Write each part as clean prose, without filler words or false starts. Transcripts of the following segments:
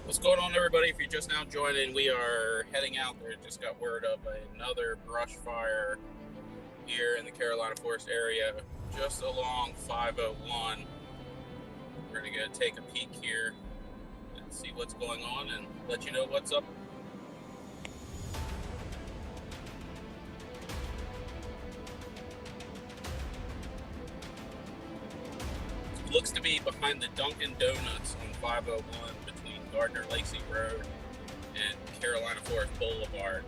What's going on, everybody? If you're just now joining, we are heading out there. Just got word of another brush fire here in the Carolina Forest area, just along 501. We're going to go take a peek here and see what's going on and let you know what's up. It looks to be behind the Dunkin' Donuts on 501 between Gardner-Lacey Road and Carolina Forest Boulevard.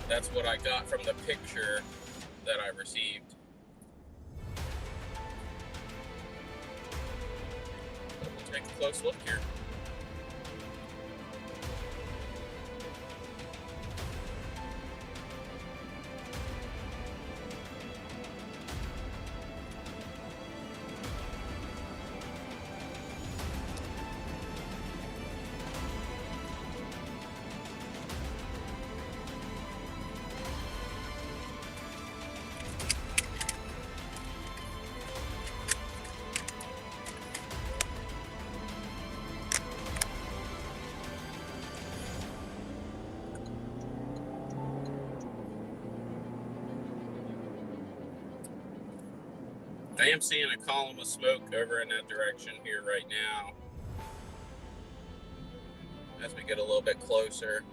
That's what I got from the picture that I received. But we'll take a close look here. I am seeing a column of smoke over in that direction here right now. As we get a little bit closer.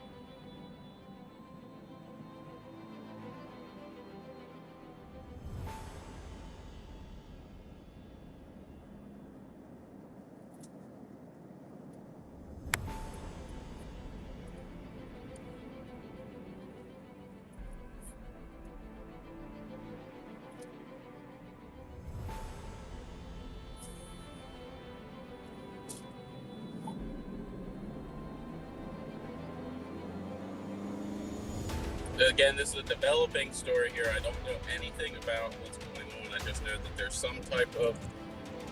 Again, this is a developing story here. I don't know anything about what's going on. I just know that there's some type of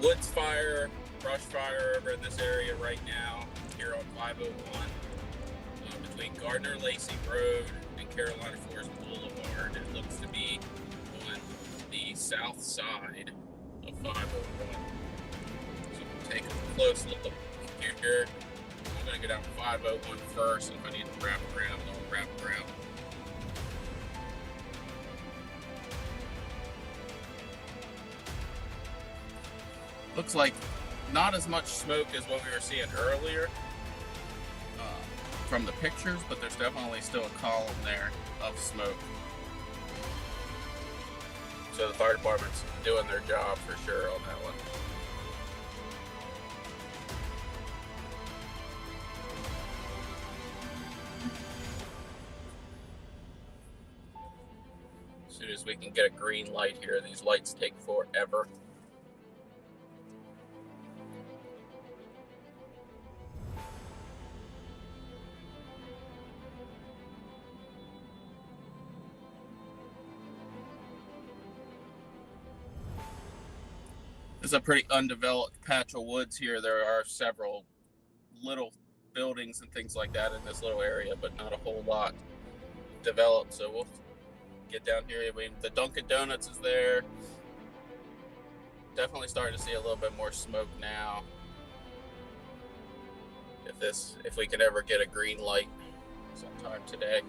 woods fire, brush fire over in this area right now, here on 501, between Gardner-Lacey Road and Carolina Forest Boulevard. It looks to be on the south side of 501. So we'll take a close look here. I'm going to go down 501 first, and if I need to wrap around, I'll wrap around. Looks like not as much smoke as what we were seeing earlier from the pictures, but there's definitely still a column there of smoke. So the fire department's doing their job for sure on that one. As soon as we can get a green light here, these lights take forever. It's a pretty undeveloped patch of woods here. There are several little buildings and things like that in this little area, but not a whole lot developed. So we'll get down here. I mean, the Dunkin' Donuts is there. Definitely starting to see a little bit more smoke now. If we could ever get a green light sometime today.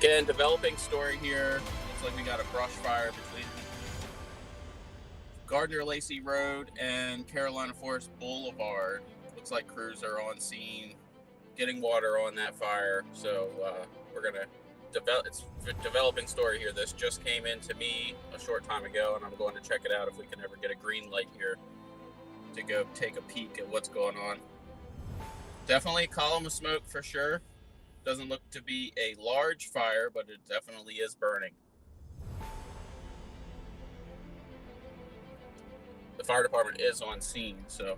Again, developing story here. Looks like we got a brush fire between Gardner-Lacey Road and Carolina Forest Boulevard. Looks like crews are on scene getting water on that fire. So we're going to developing story here. This just came in to me a short time ago, and I'm going to check it out if we can ever get a green light here to go take a peek at what's going on. Definitely a column of smoke for sure. Doesn't look to be a large fire, but it definitely is burning. The fire department is on scene, so.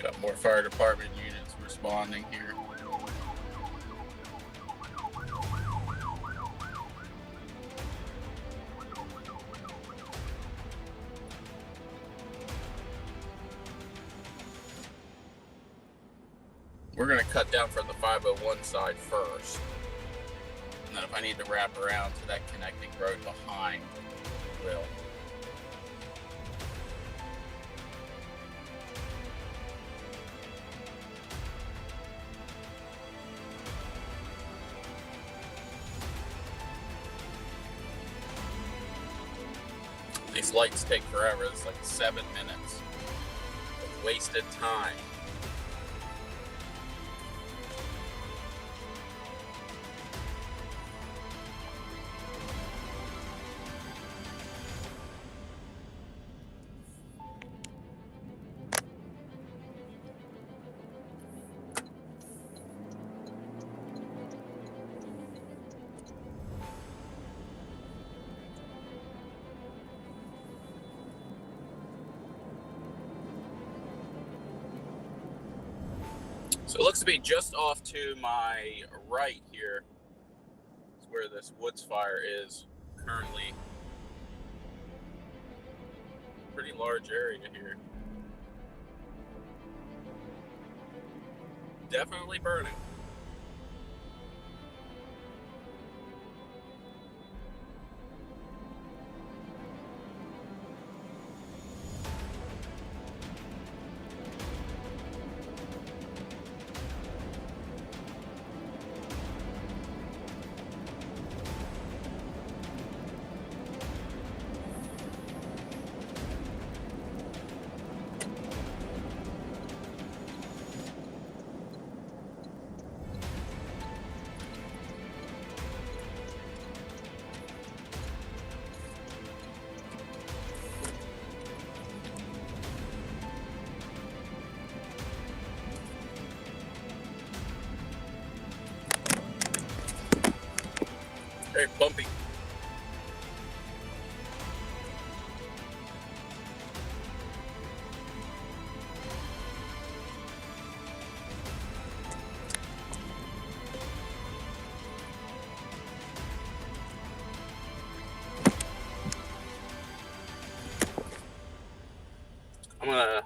Got more fire department units responding here. We're going to cut down from the 501 side first. And then if I need to wrap around to that connecting road behind, we will. These lights take forever. It's like 7 minutes of wasted time. So it looks to be just off to my right here is where this woods fire is currently. Pretty large area here. Definitely burning. Very bumpy. I'm gonna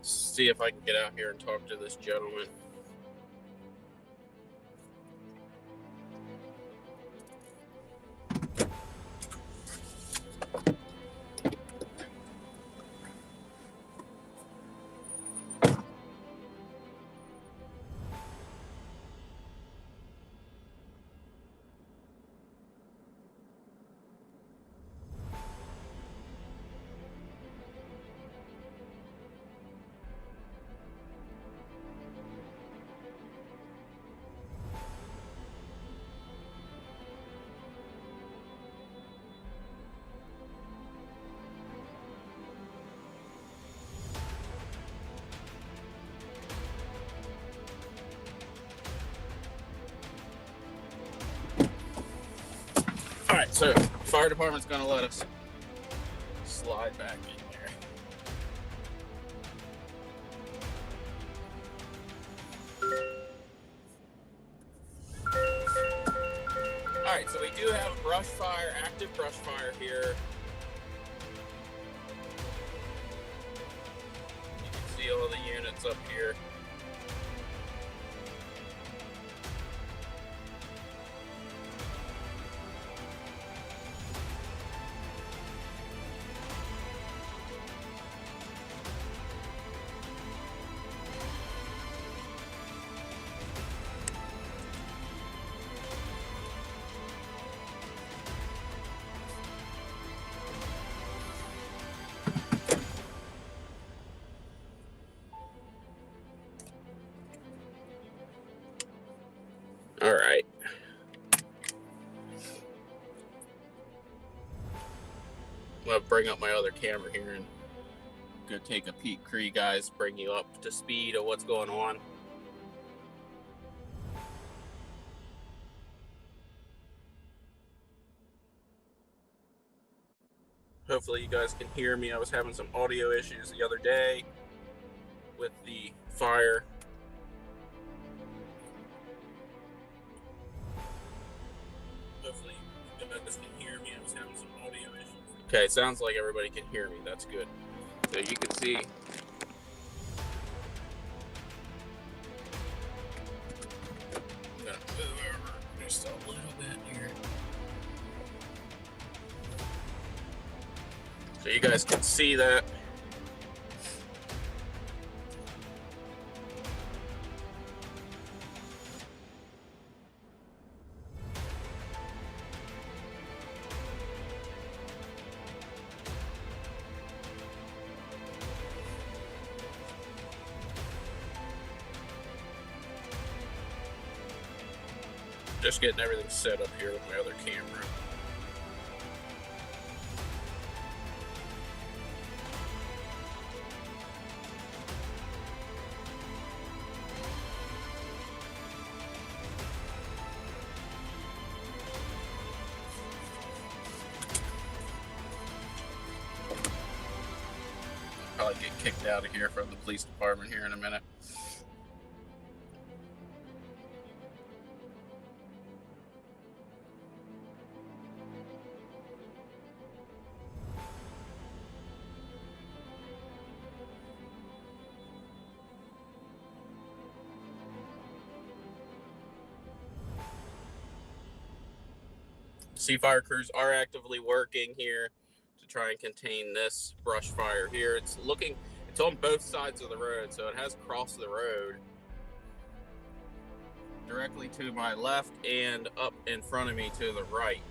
see if I can get out here and talk to this gentleman. All right, so fire department's gonna let us slide back in there. All right, so we do have brush fire, active brush fire here. You can see all the units up here. I'm gonna bring up my other camera here and go take a peek for you guys, bring you up to speed of what's going on. Hopefully you guys can hear me. I was having some audio issues the other day with the fire. Hopefully you guys can hear me. I was having some audio issues. Okay, sounds like everybody can hear me. That's good. So you can see I'm gonna move over just a little bit here. So you guys can see that. Just getting everything set up here with my other camera. Probably get kicked out of here from the police department here in a minute. Sea fire crews are actively working here to try and contain this brush fire here. It's on both sides of the road, so it has crossed the road directly to my left and up in front of me to the right.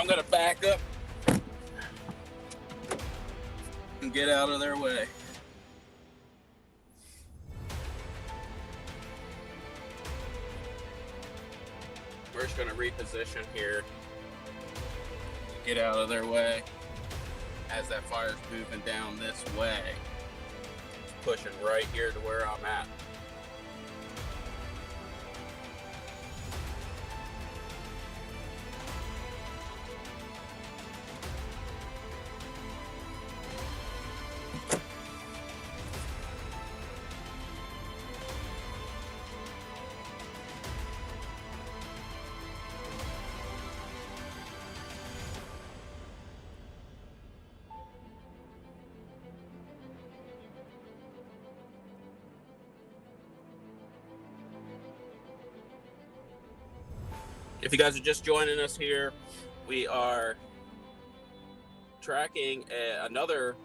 I'm gonna back up and get out of their way. We're just gonna reposition here, get out of their way as that fire's moving down this way. It's pushing right here to where I'm at. If you guys are just joining us here, we are tracking another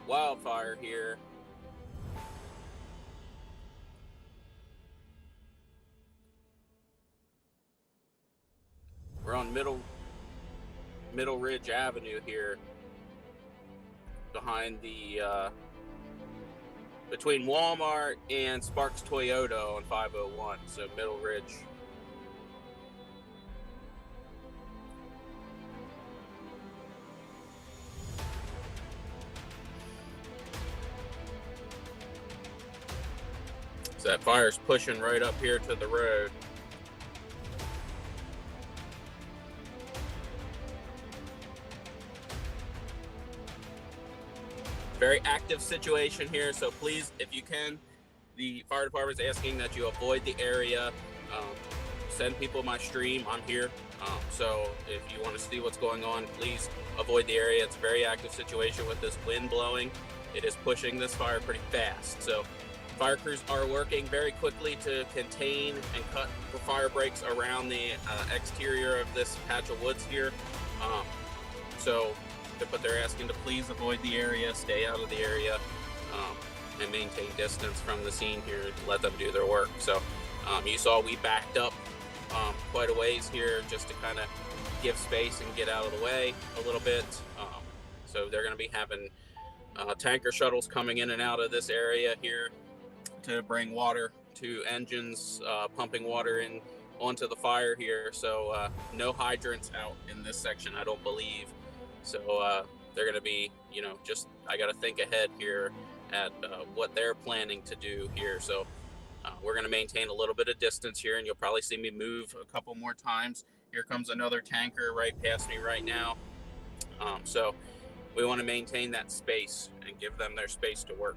wildfire here. We're on Middle Ridge Avenue here, behind the between Walmart and Sparks Toyota on 501. So Middle Ridge. So that fire's pushing right up here to the road. Very active situation here, so please, if you can, the fire department is asking that you avoid the area. Send people my stream. I'm here. So if you want to see what's going on, please avoid the area. It's a very active situation with this wind blowing. It is pushing this fire pretty fast. So fire crews are working very quickly to contain and cut the fire breaks around the exterior of this patch of woods here. But they're asking to please avoid the area, stay out of the area, and maintain distance from the scene here to let them do their work. So you saw we backed up quite a ways here just to kind of give space and get out of the way a little bit. So they're going to be having tanker shuttles coming in and out of this area here to bring water to engines, pumping water in onto the fire here. So no hydrants out in this section, I don't believe. So they're going to be, I got to think ahead here at what they're planning to do here. So we're going to maintain a little bit of distance here, and you'll probably see me move a couple more times. Here comes another tanker right past me right now. So we want to maintain that space and give them their space to work.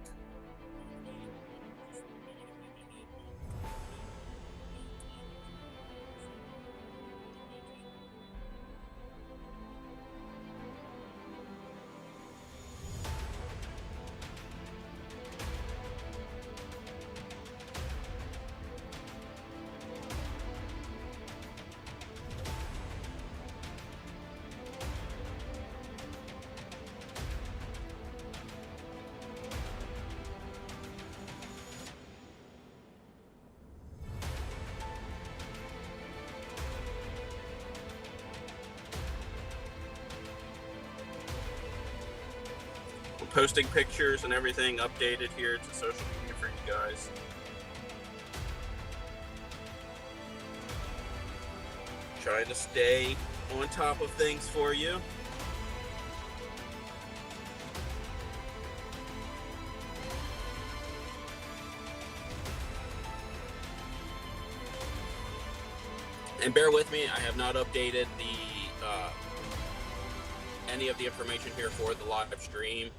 Posting pictures and everything updated here to social media for you guys. Trying to stay on top of things for you. And bear with me, I have not updated any of the information here for the live stream.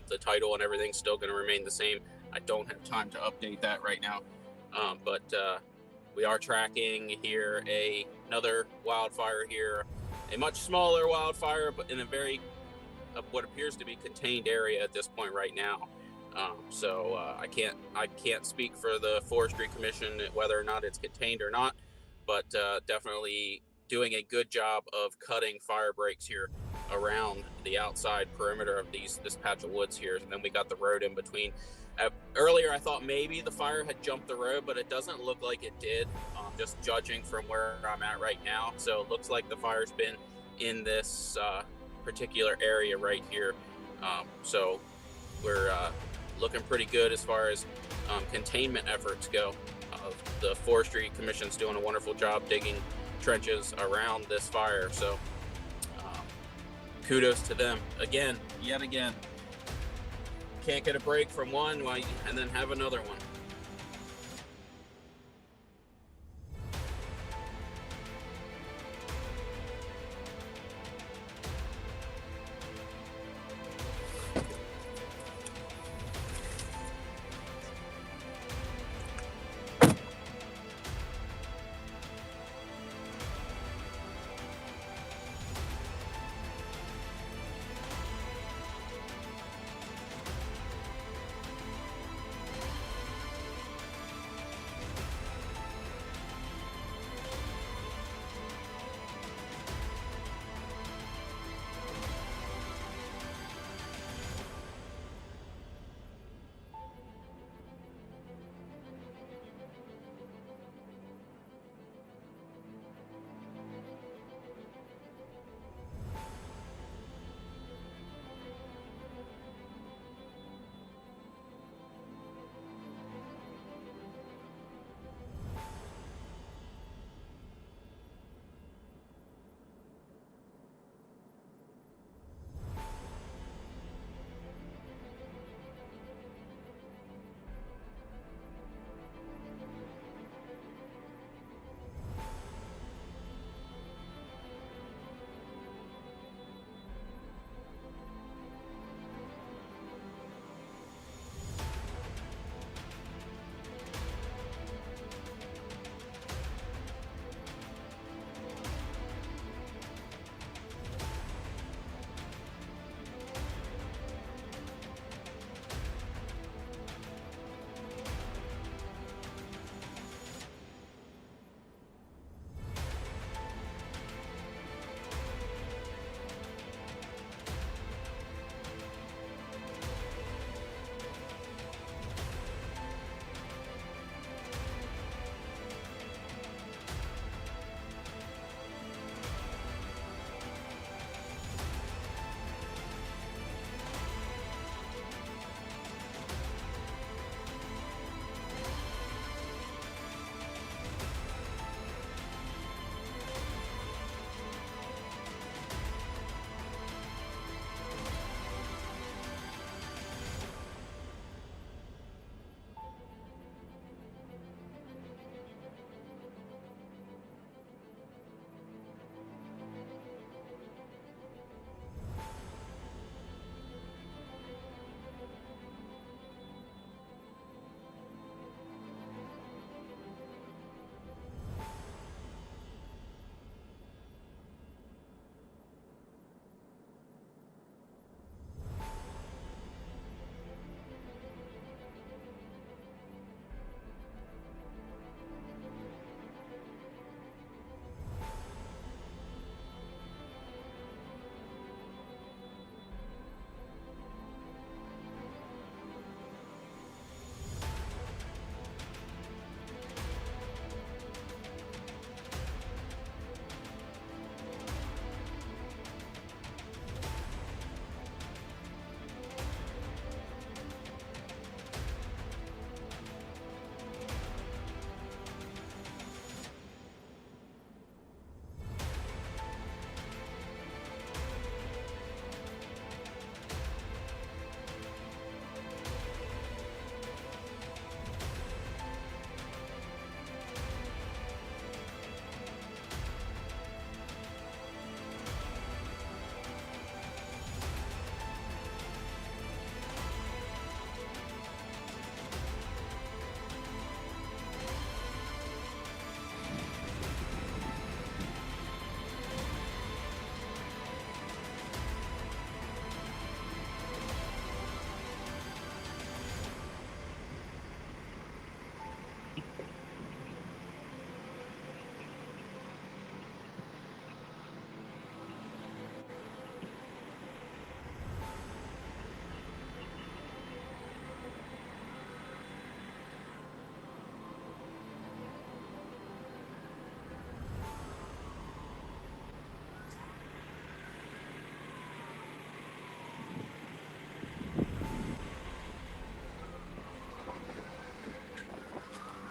The title and everything's still going to remain the same. I don't have time to update that right now. But we are tracking here another wildfire here, a much smaller wildfire, but in a very what appears to be contained area at this point right now. So I can't speak for the Forestry Commission whether or not it's contained or not, but definitely doing a good job of cutting fire breaks here around the outside perimeter of this patch of woods here. And then we got the road in between. Earlier I thought maybe the fire had jumped the road, but it doesn't look like it did, just judging from where I'm at right now. So it looks like the fire's been in this particular area right here. So we're looking pretty good as far as containment efforts go. The Forestry Commission's doing a wonderful job digging trenches around this fire. So kudos to them yet again. Can't get a break from one and then have another one.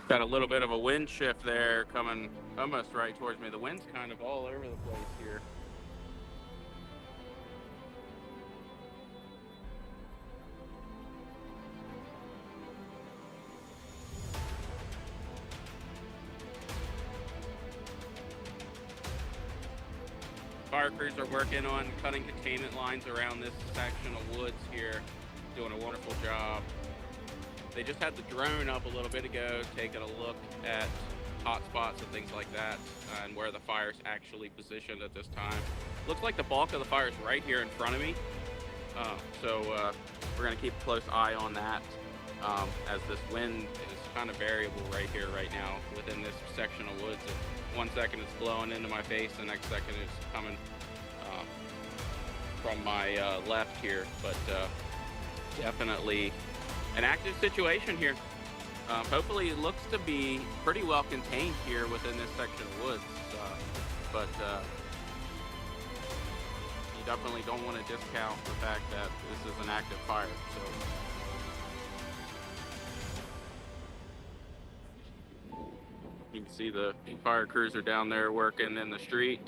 Got a little bit of a wind shift there coming almost right towards me. The wind's kind of all over the place here. Fire crews are working on cutting containment lines around this section of woods here, doing a wonderful job. They just had the drone up a little bit ago, taking a look at hot spots and things like that, and where the fire's actually positioned at this time. Looks like the bulk of the fire is right here in front of me, so we're going to keep a close eye on that, as this wind is kind of variable right here, right now, within this section of woods. And 1 second it's blowing into my face, the next second it's coming from my left here, but definitely an active situation here. Hopefully it looks to be pretty well contained here within this section of woods, but you definitely don't want to discount the fact that this is an active fire. So you can see the fire crews are down there working in the street.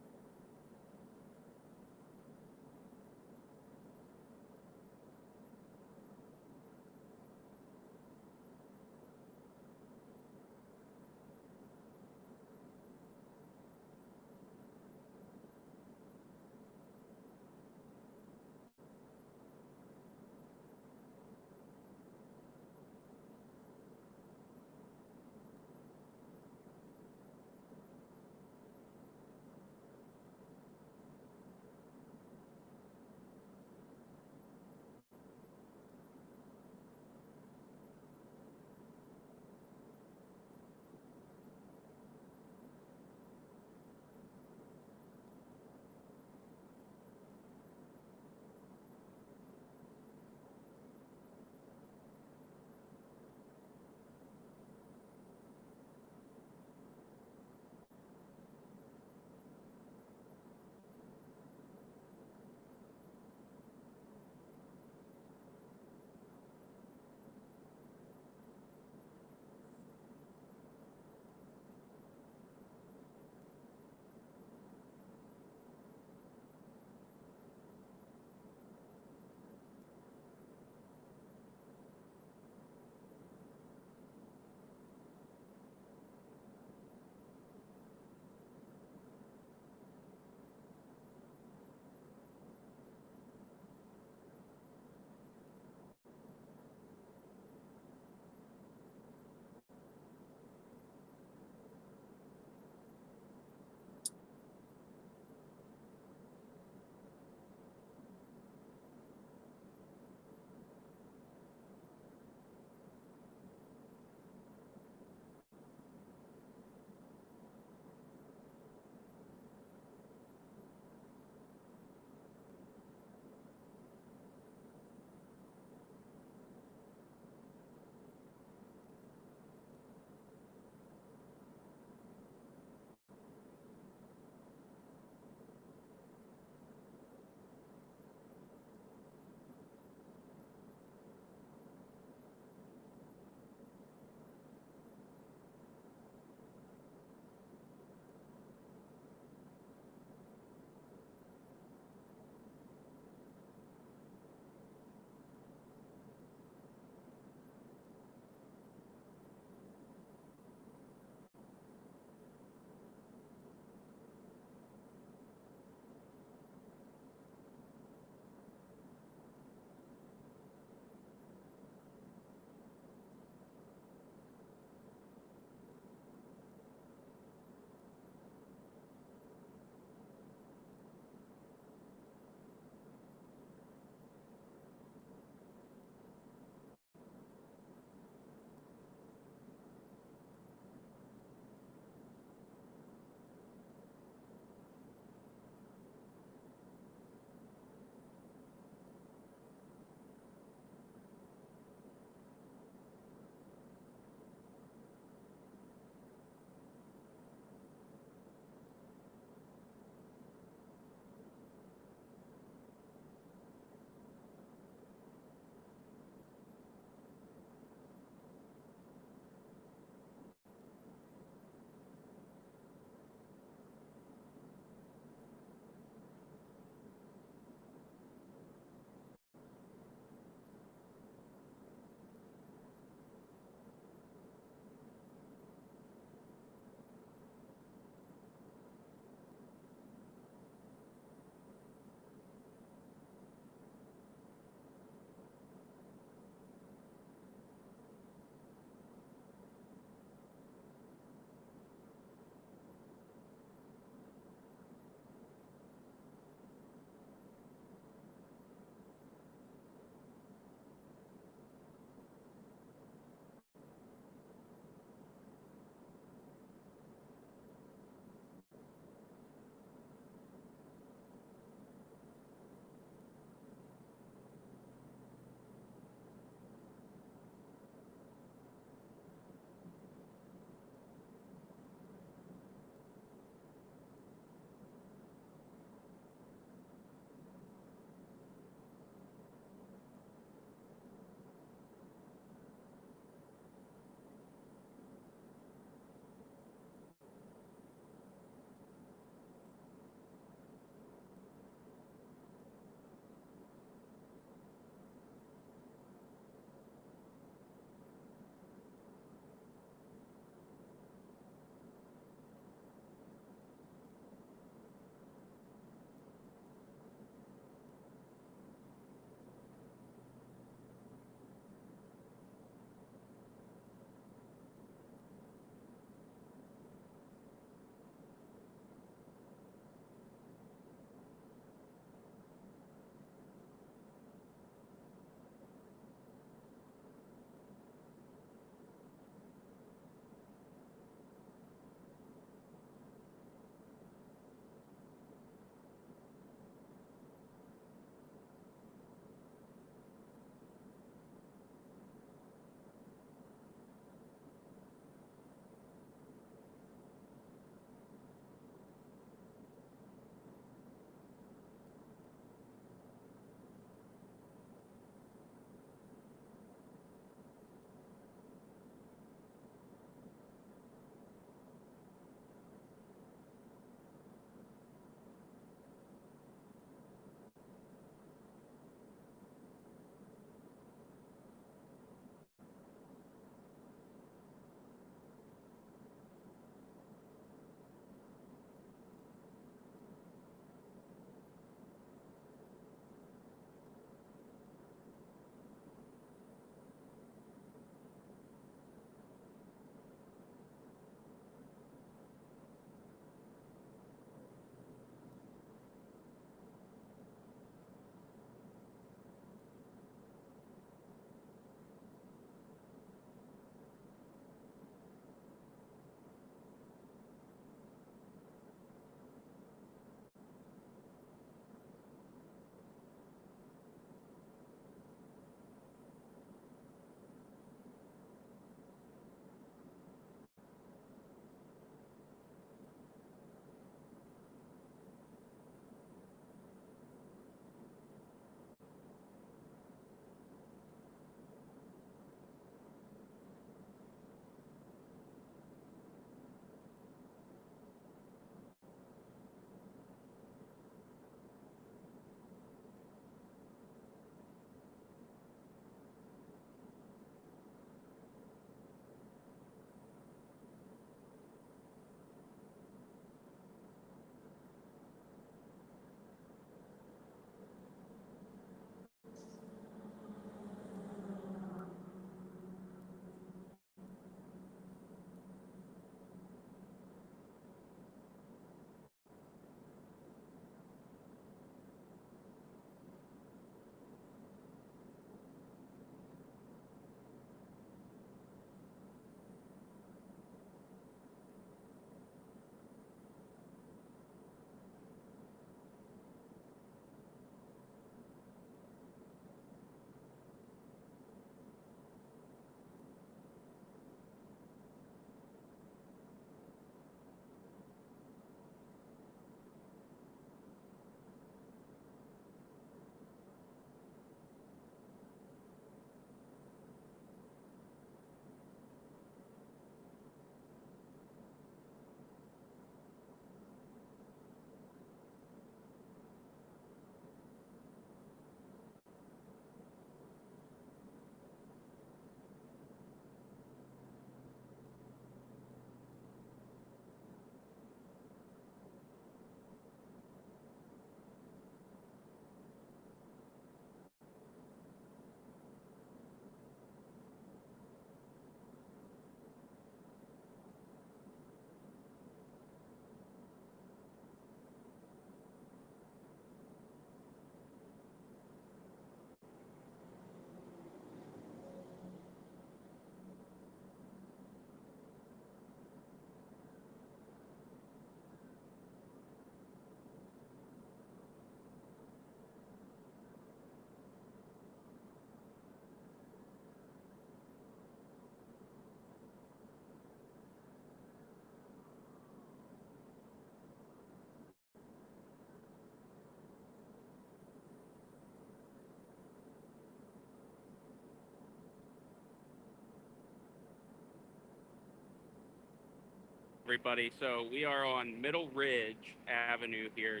everybody. So we are on Middle Ridge Avenue here,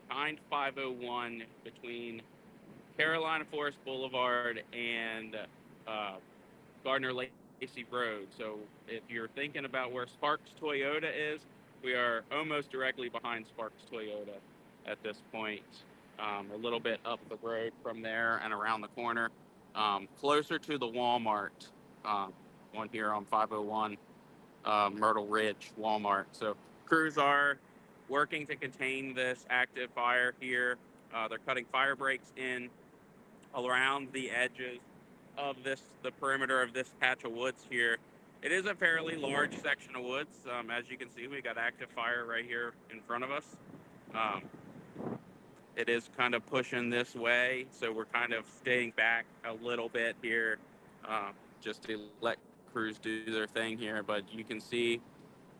behind 501, between Carolina Forest Boulevard and uh, Gardner Lacey Road. So if you're thinking about where Sparks Toyota is, we are almost directly behind Sparks Toyota at this point. A little bit up the road from there and around the corner, closer to the Walmart one here on 501. Myrtle Ridge Walmart. So crews are working to contain this active fire here. They're cutting fire breaks in around the edges of the perimeter of this patch of woods here. It is a fairly large section of woods. As you can see, we got active fire right here in front of us. Um, it is kind of pushing this way, so we're kind of staying back a little bit here, just to let crews do their thing here. But you can see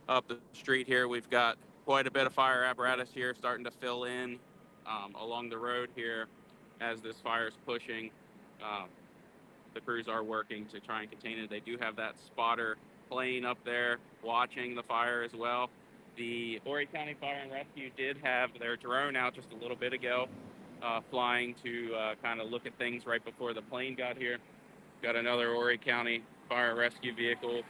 up the street here, we've got quite a bit of fire apparatus here starting to fill in along the road here as this fire is pushing. Um, the crews are working to try and contain it. They do have that spotter plane up there watching the fire as well. The Horry County Fire and Rescue did have their drone out just a little bit ago, flying to kind of look at things right before the plane got here. Got another Horry County Fire and Rescue vehicle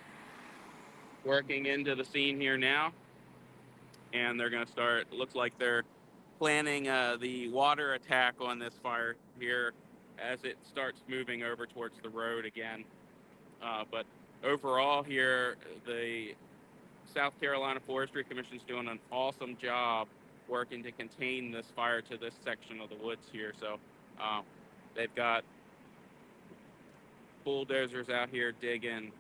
working into the scene here now, and they're going to start. Looks like they're planning the water attack on this fire here as it starts moving over towards the road again. But overall here, the South Carolina Forestry Commission is doing an awesome job working to contain this fire to this section of the woods here. So they've got bulldozers out here digging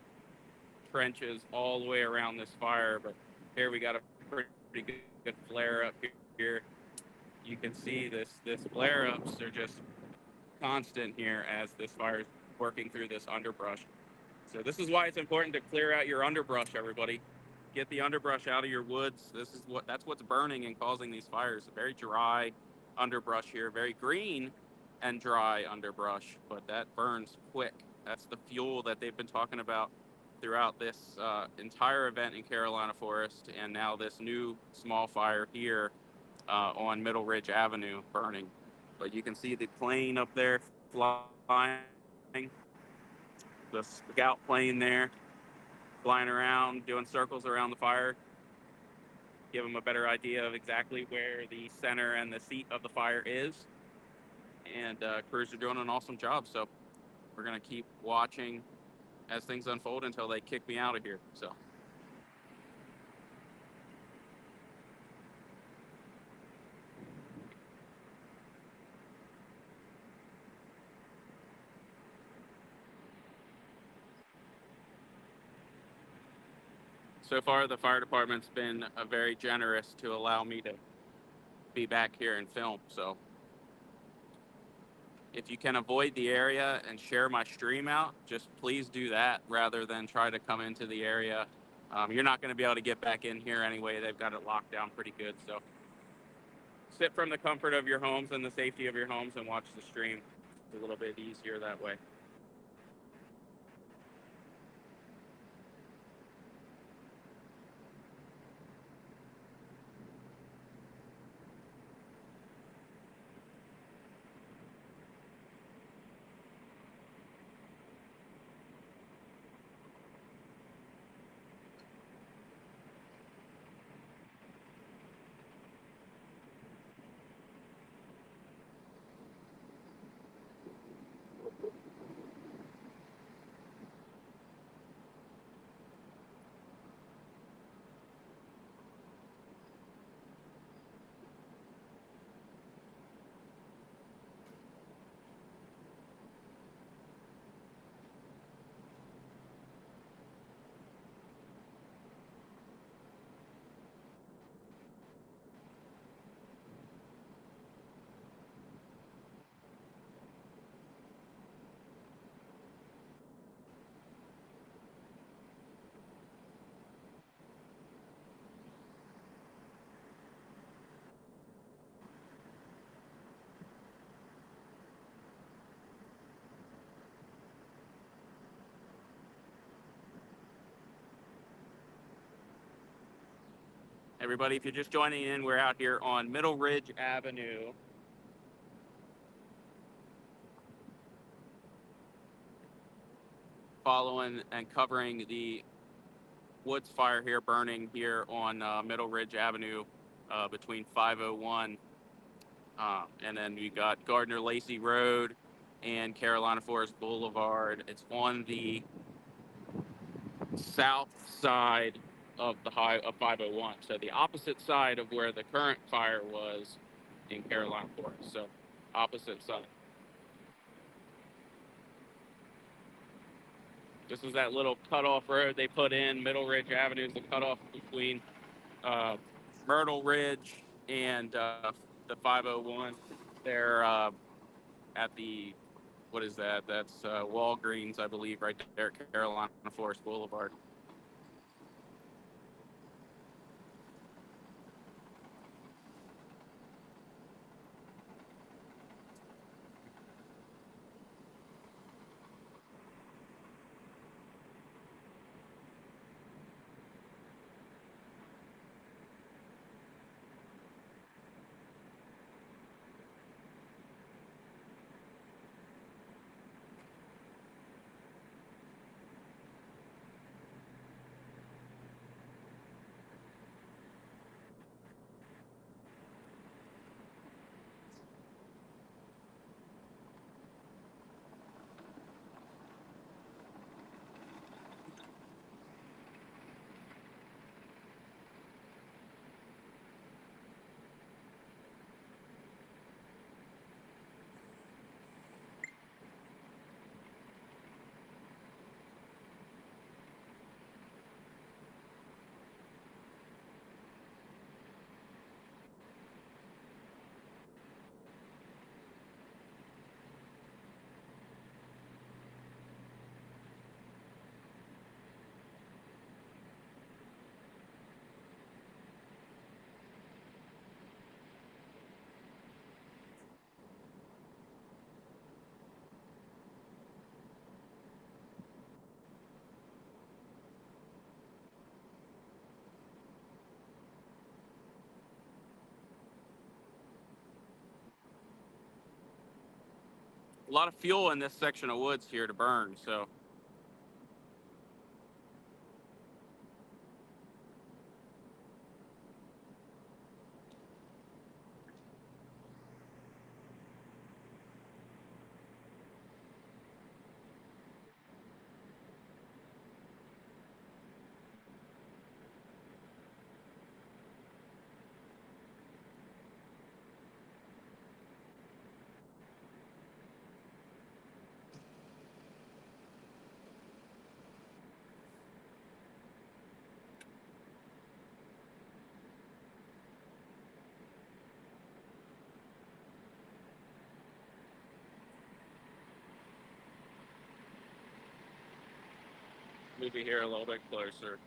trenches all the way around this fire. But here we got a pretty good flare up here. You can see this flare ups are just constant here as this fire is working through this underbrush. So this is why it's important to clear out your underbrush, everybody. Get the underbrush out of your woods. That's what's burning and causing these fires. Very dry underbrush here, very green and dry underbrush, but that burns quick. That's the fuel that they've been talking about throughout this entire event in Carolina Forest, and now this new small fire here on Middle Ridge Avenue burning. But you can see the plane up there flying, the scout plane there flying around, doing circles around the fire, give them a better idea of exactly where the center and the seat of the fire is. And crews are doing an awesome job. So we're going to keep watching as things unfold until they kick me out of here. So far, the fire department's been very generous to allow me to be back here and film. So if you can avoid the area and share my stream out, just please do that rather than try to come into the area. You're not going to be able to get back in here anyway. They've got it locked down pretty good. So sit from the comfort of your homes and the safety of your homes and watch the stream. It's a little bit easier that way. Everybody, if you're just joining in, we're out here on Middle Ridge Avenue. Following and covering the woods fire here burning here on Middle Ridge Avenue between 501 and then we got Gardner Lacey Road and Carolina Forest Boulevard. It's on the south side of the of 501, so the opposite side of where the current fire was in Carolina Forest. So opposite side. This is that little cutoff road they put in. Middle Ridge Avenue is the cutoff between Myrtle Ridge and the 501. They're at the, what is that? That's Walgreens, I believe, right there at Carolina Forest Boulevard. A lot of fuel in this section of woods here to burn, so. Move you here a little bit closer.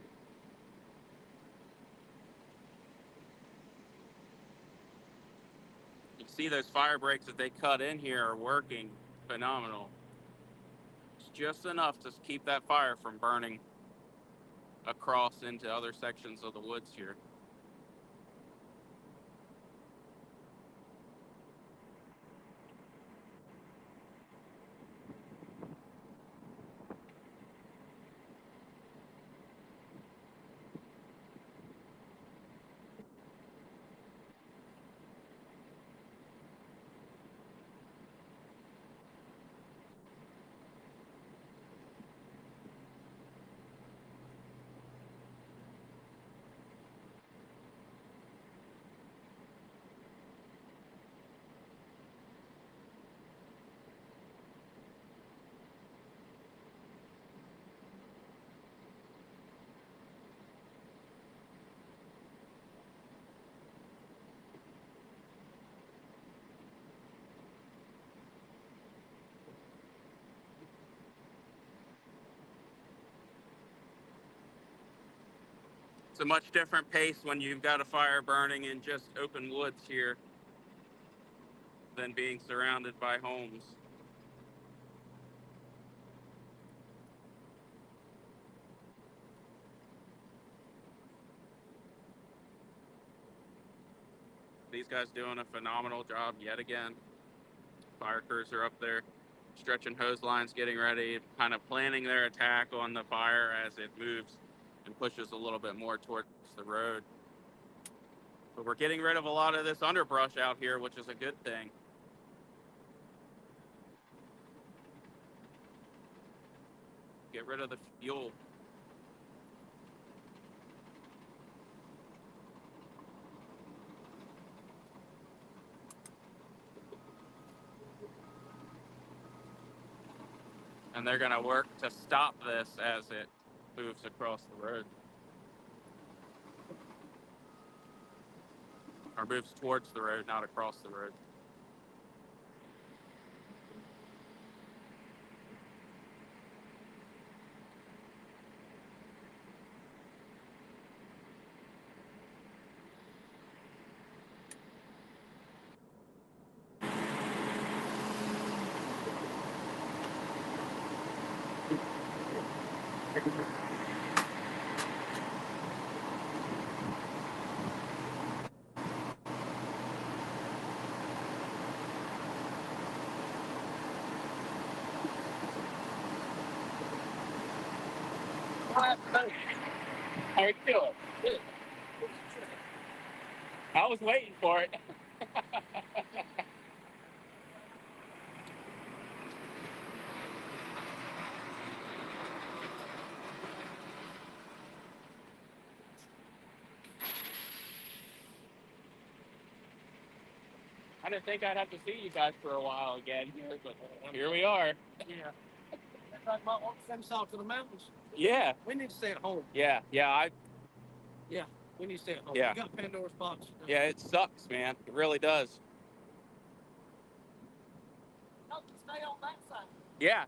You can see those fire breaks that they cut in here are working phenomenal. It's just enough to keep that fire from burning across into other sections of the woods here. It's a much different pace when you've got a fire burning in just open woods here than being surrounded by homes. These guys doing a phenomenal job yet again. Fire crews are up there stretching hose lines, getting ready, kind of planning their attack on the fire as it moves and pushes a little bit more towards the road. But we're getting rid of a lot of this underbrush out here, which is a good thing. Get rid of the fuel. And they're going to work to stop this as it moves across the road. Or moves towards the road, not across the road. How are you feeling? Good. I was waiting for it. I didn't think I'd have to see you guys for a while again here, but here we are. Yeah. They're talking about walking themselves to the mountains. Yeah. We need to stay at home. Yeah. We need to stay at home. Yeah. We got Pandora's box. Yeah, it sucks, man. It really does. No, stay on that side. Yeah.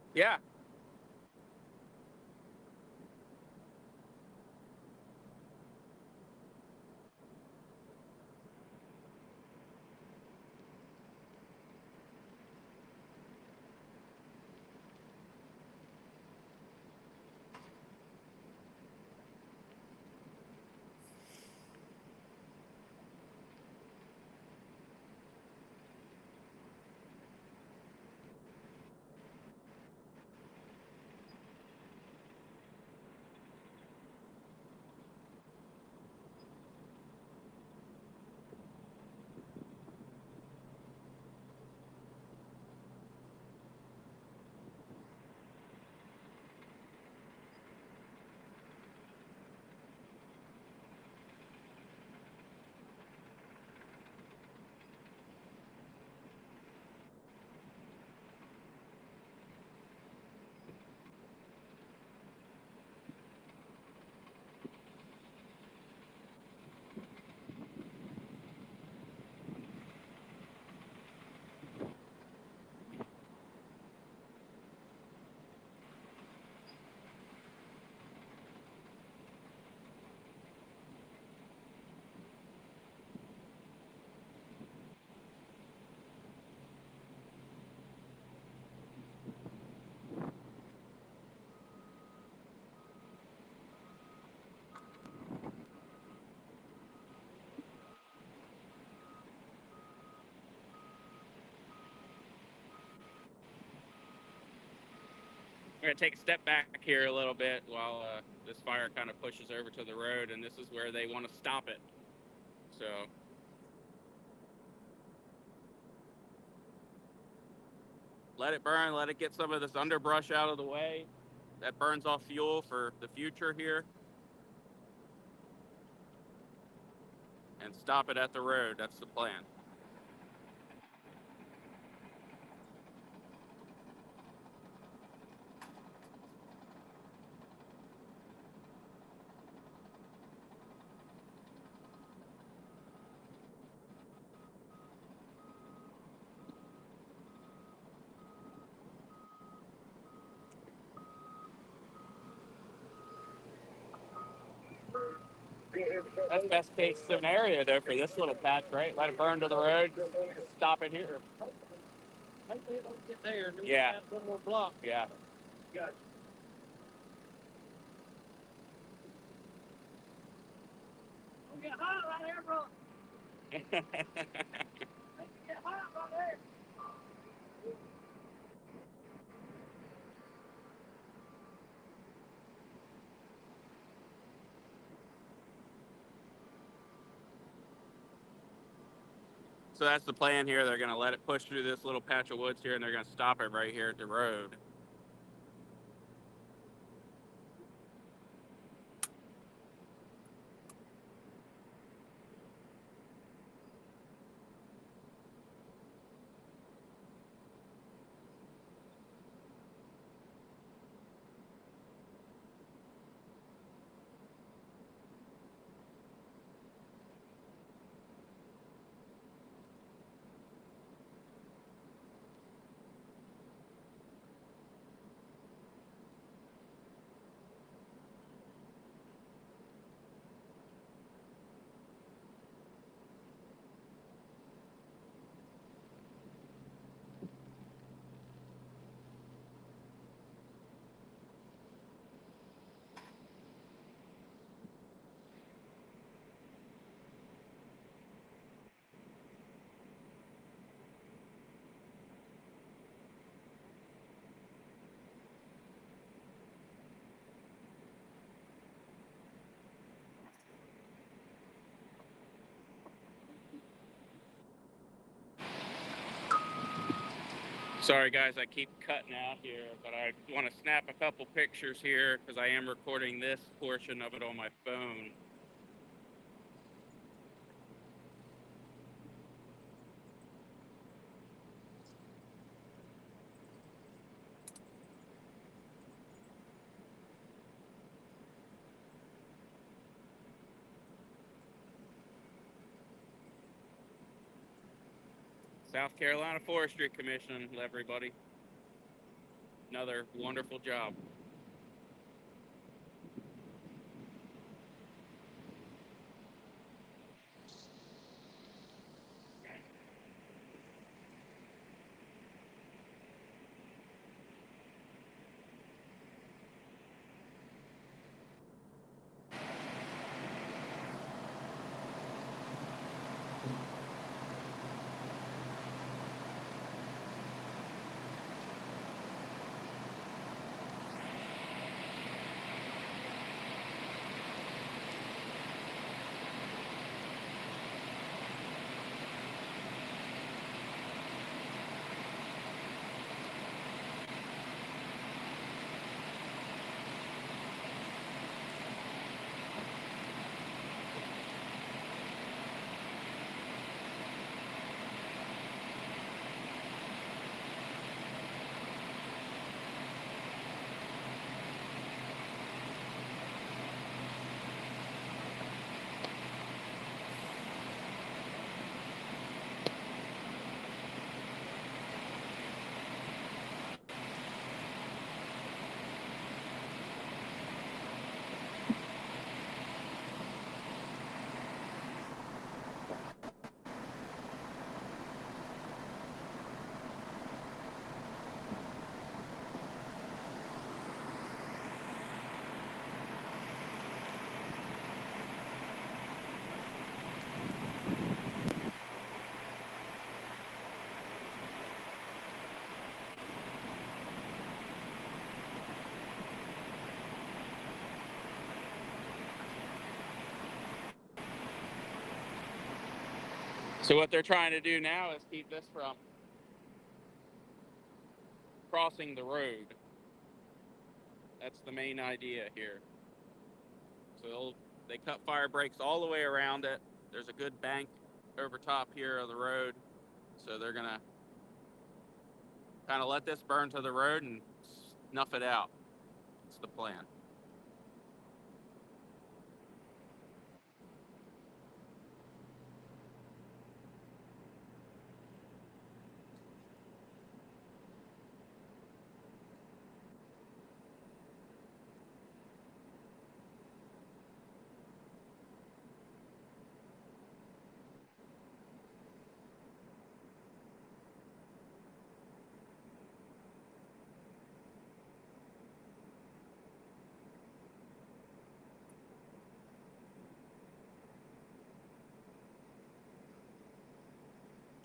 We're going to take a step back here a little bit while this fire kind of pushes over to the road, and this is where they want to stop it. So let it burn, let it get some of this underbrush out of the way. That burns off fuel for the future here. And stop it at the road. That's the plan. That's best case scenario though for this little patch, right? Let it burn to the road, stop it here. Hopefully it don't get there. And then Yeah. we have one more block. Yeah. Got it. Don't get hot right there, bro. So that's the plan here. They're going to let it push through this little patch of woods here, and they're going to stop it right here at the road. Sorry, guys, I keep cutting out here, but I want to snap a couple pictures here because I am recording this portion of it on my phone. South Carolina Forestry Commission, everybody. Another wonderful job. So what they're trying to do now is keep this from crossing the road. That's the main idea here. So they cut fire breaks all the way around it. There's a good bank over top here of the road. So they're gonna kind of let this burn to the road and snuff it out. That's the plan.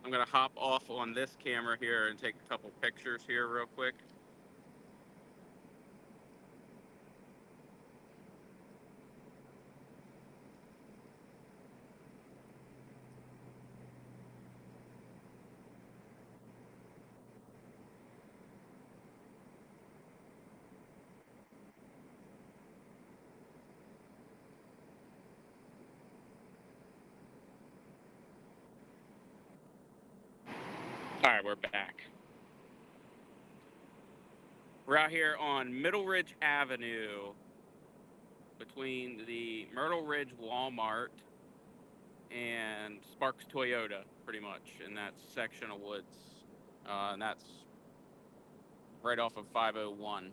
I'm gonna hop off on this camera here and take a couple pictures here real quick. All right, we're back. We're out here on Middle Ridge Avenue between the Myrtle Ridge Walmart and Sparks Toyota, pretty much, in that section of woods. And that's right off of 501.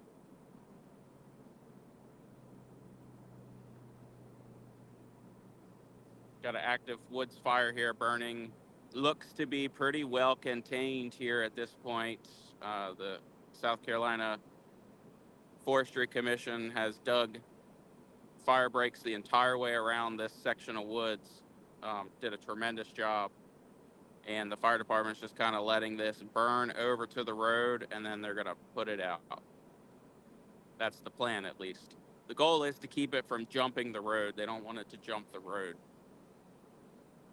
Got an active woods fire here burning. Looks to be pretty well contained here at this point. The South Carolina Forestry Commission has dug fire breaks the entire way around this section of woods. Did a tremendous job. And the fire department's just kind of letting this burn over to the road, and then they're going to put it out. That's the plan, at least. The goal is to keep it from jumping the road. They don't want it to jump the road.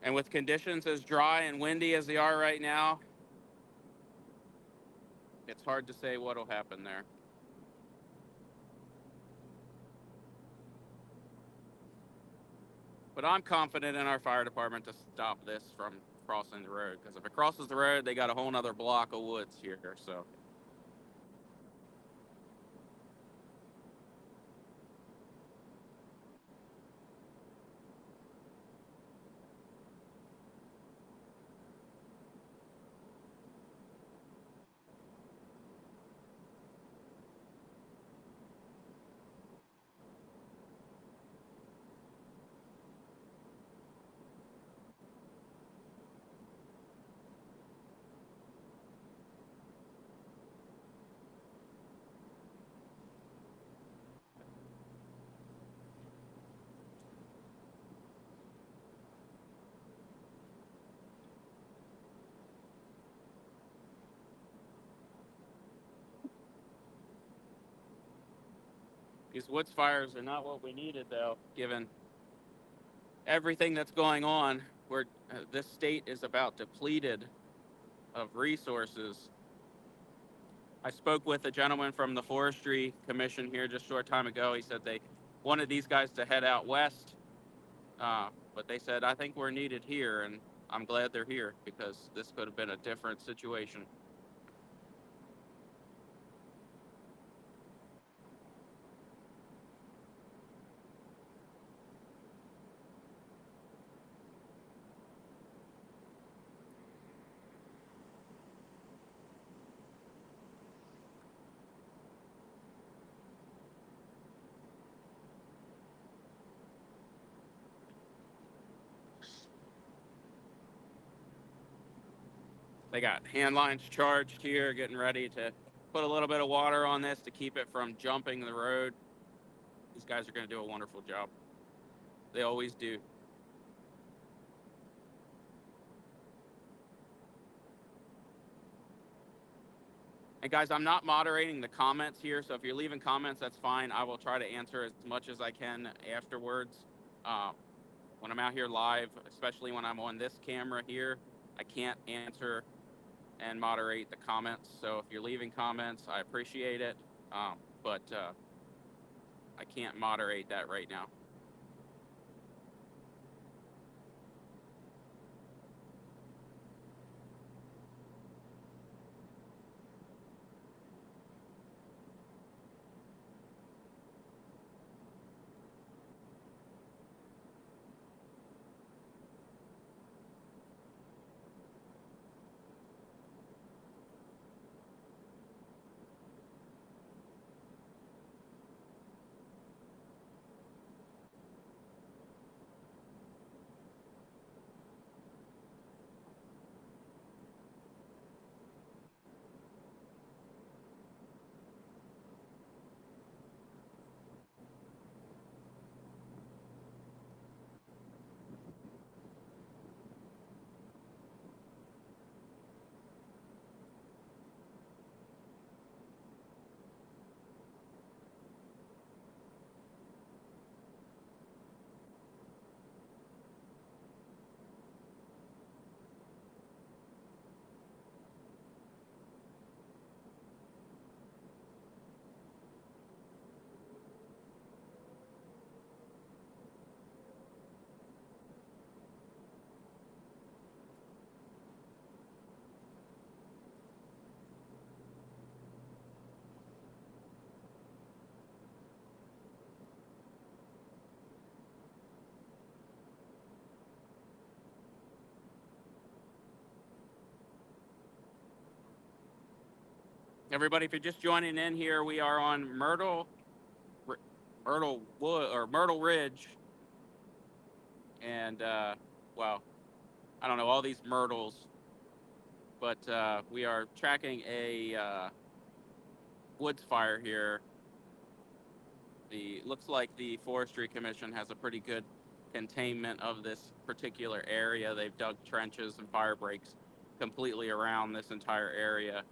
And with conditions as dry and windy as they are right now, it's hard to say what'll happen there. But I'm confident in our fire department to stop this from crossing the road, because if it crosses the road, they got a whole nother block of woods here. So these woods fires are not what we needed, though, given everything that's going on. Where this state is about depleted of resources. I spoke with a gentleman from the Forestry Commission here just a short time ago. He said they wanted these guys to head out west, but they said, I think we're needed here, and I'm glad they're here, because this could have been a different situation. They got hand lines charged here, getting ready to put a little bit of water on this to keep it from jumping the road. These guys are going to do a wonderful job. They always do. And guys, I'm not moderating the comments here, so if you're leaving comments, that's fine. I will try to answer as much as I can afterwards. When I'm out here live, especially when I'm on this camera here, I can't answer and moderate the comments. So if you're leaving comments, I appreciate it, but I can't moderate that right now. Everybody, if you're just joining in here, we are on Myrtle Wood or Myrtle Ridge, and well, I don't know all these myrtles, but we are tracking a woods fire here. Looks like the Forestry Commission has a pretty good containment of this particular area. They've dug trenches and fire breaks completely around this entire area.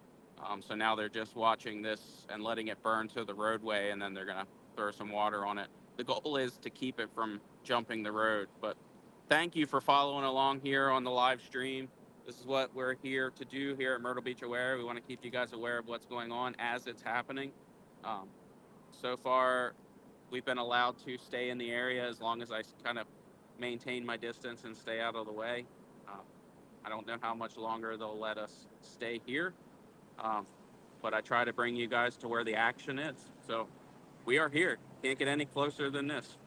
So now they're just watching this and letting it burn to the roadway, and then they're gonna throw some water on it. The goal is to keep it from jumping the road. But thank you for following along here on the live stream. This is what we're here to do here at Myrtle Beach Aware. We want to keep you guys aware of what's going on as it's happening. So far, we've been allowed to stay in the area as long as I kind of maintain my distance and stay out of the way. I don't know how much longer they'll let us stay here, but I try to bring you guys to where the action is. So we are here. Can't get any closer than this.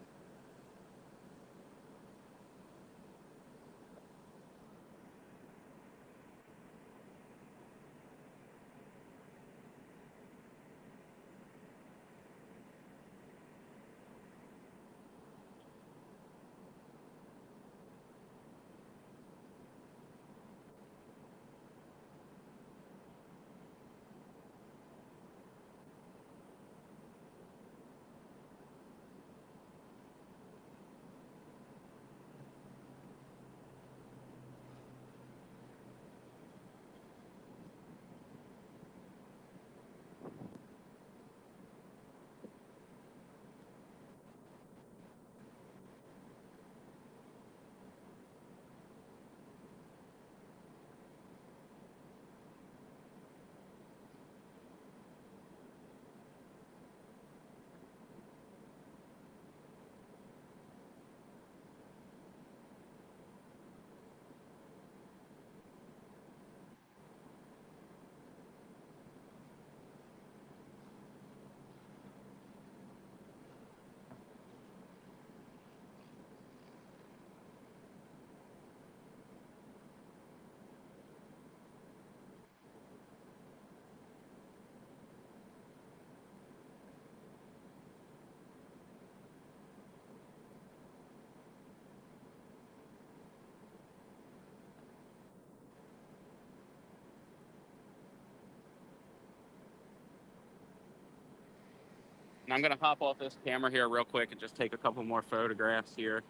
And I'm going to hop off this camera here real quick and just take a couple more photographs here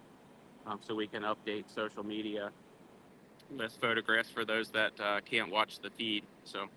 so we can update social media with photographs for those that can't watch the feed. So.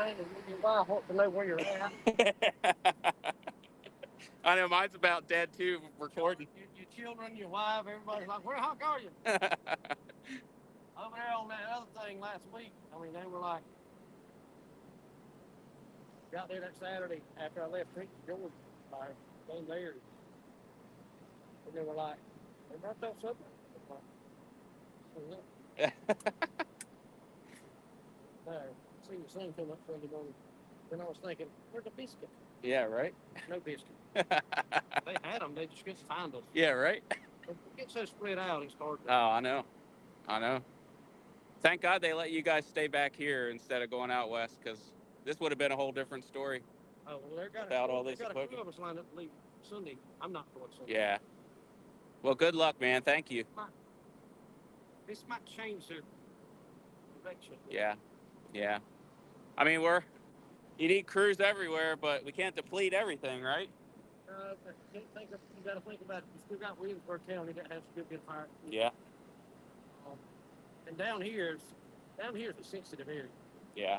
And your wife wants to know where you're at. I know mine's about dead too, recording. Your children, your wife, everybody's like, where the heck are you? Over there on that other thing last week. I mean, they were like, got there that Saturday after I left George. I came there. And they were like, they brought that supper. See your son come up Sunday morning. Then I was thinking, where's the biscuit? Yeah, right? No biscuit. They had them, they just couldn't find us. Yeah, right? It gets so spread out, it's hard to... Oh, I know. Thank God they let you guys stay back here instead of going out west, because this would have been a whole different story. Oh, well, they've got a crew of us lined up to leave Sunday. I'm not going Sunday. Yeah. Well, good luck, man. Thank you. This might change their direction. Yeah. I mean, you need crews everywhere, but we can't deplete everything, right? You got to think about it. You still got Williamsburg County that has a good fire. Yeah. And down here's a sensitive area. Yeah.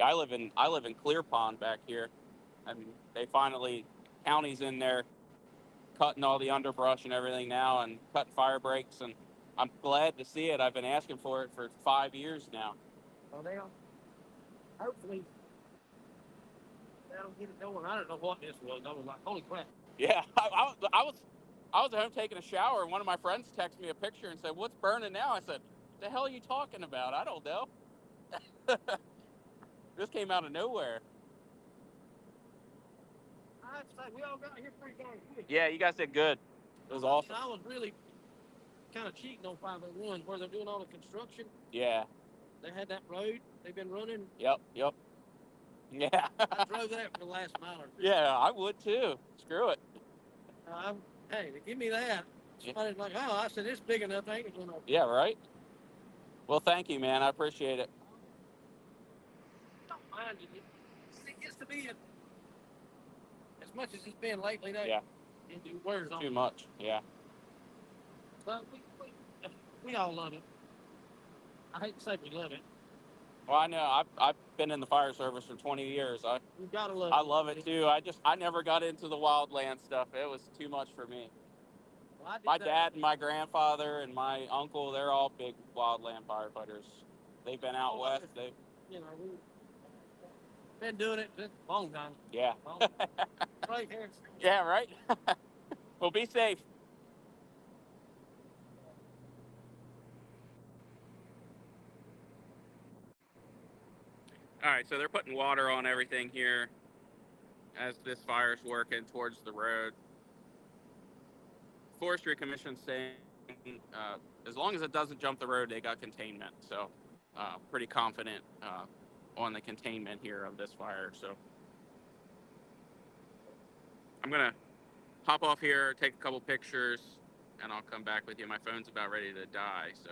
I live in Clear Pond back here, and they finally, county's in there cutting all the underbrush and everything now and cutting fire breaks, and I'm glad to see it. I've been asking for it for 5 years now. Well, hopefully they'll get it going. I don't know what this was. I was like, holy crap. Yeah, I was at home taking a shower, and one of my friends texted me a picture and said, "What's burning now?" I said, "What the hell are you talking about? I don't know." This came out of nowhere. I have to say, we all got here pretty darn quick. Yeah, you guys did good. It was awesome. I was really kind of cheating on 501 where they're doing all the construction. Yeah. They had that road they've been running. Yep. Yeah. I drove that for the last mile or two. Yeah, I would too. Screw it. Hey, they give me that. Somebody's like, oh, I said, it's big enough. I ain't going to... Yeah, right? Well, thank you, man. I appreciate it. Don't mind it. It gets to be as much as it's been lately. Yeah. It wears on. Too much. Yeah. But we all love it. I hate to say we love it. Well, I know. I've been in the fire service for 20 years. You gotta love it. I love it too. I never got into the wildland stuff. It was too much for me. Well, my dad and my grandfather and my uncle, they're all big wildland firefighters. They've been out west. We've been doing it a long time. Yeah. Right here. Yeah, right? Well, be safe. All right, so they're putting water on everything here as this fire's working towards the road. Forestry Commission saying as long as it doesn't jump the road, they got containment. So pretty confident on the containment here of this fire. So I'm gonna hop off here, take a couple pictures, and I'll come back with you. My phone's about ready to die, so.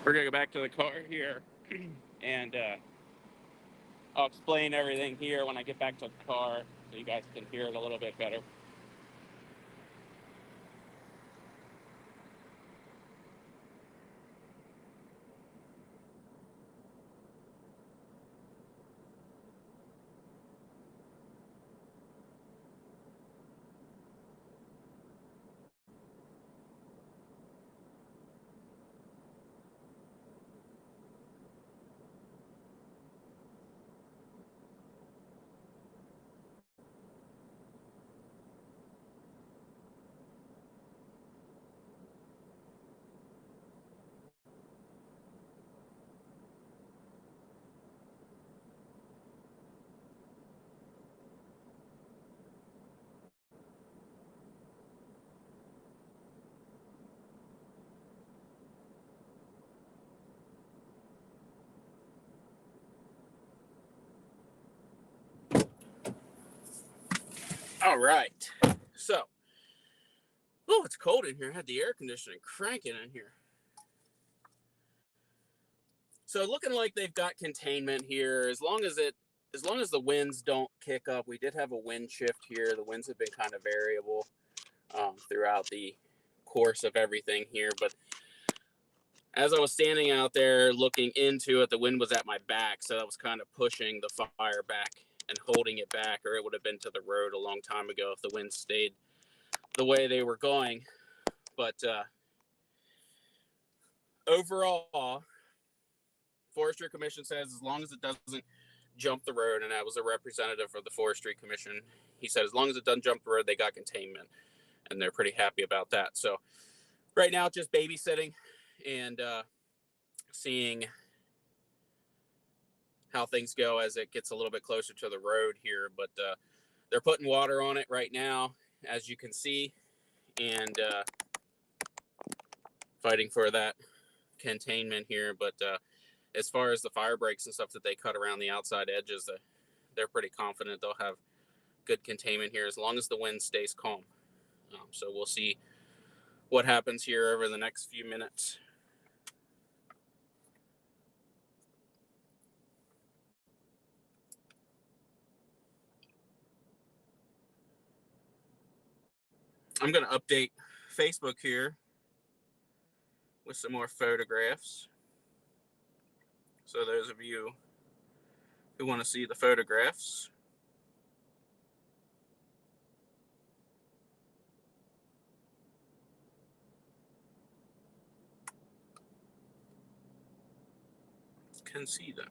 We're gonna go back to the car here, and I'll explain everything here when I get back to the car so you guys can hear it a little bit better. All right. So, oh, it's cold in here. I had the air conditioning cranking in here. So looking like they've got containment here. As long as the winds don't kick up. We did have a wind shift here. The winds have been kind of variable throughout the course of everything here. But as I was standing out there looking into it, the wind was at my back. So that was kind of pushing the fire back and holding it back, or it would have been to the road a long time ago if the wind stayed the way they were going. But overall, Forestry Commission says as long as it doesn't jump the road, and that was a representative of the Forestry Commission, he said as long as it doesn't jump the road, they got containment, and they're pretty happy about that. So right now, just babysitting and seeing how things go as it gets a little bit closer to the road here. But they're putting water on it right now, as you can see, and fighting for that containment here. But as far as the fire breaks and stuff that they cut around the outside edges, they're pretty confident they'll have good containment here as long as the wind stays calm. So we'll see what happens here over the next few minutes. I'm going to update Facebook here with some more photographs. So those of you who want to see the photographs, can see them.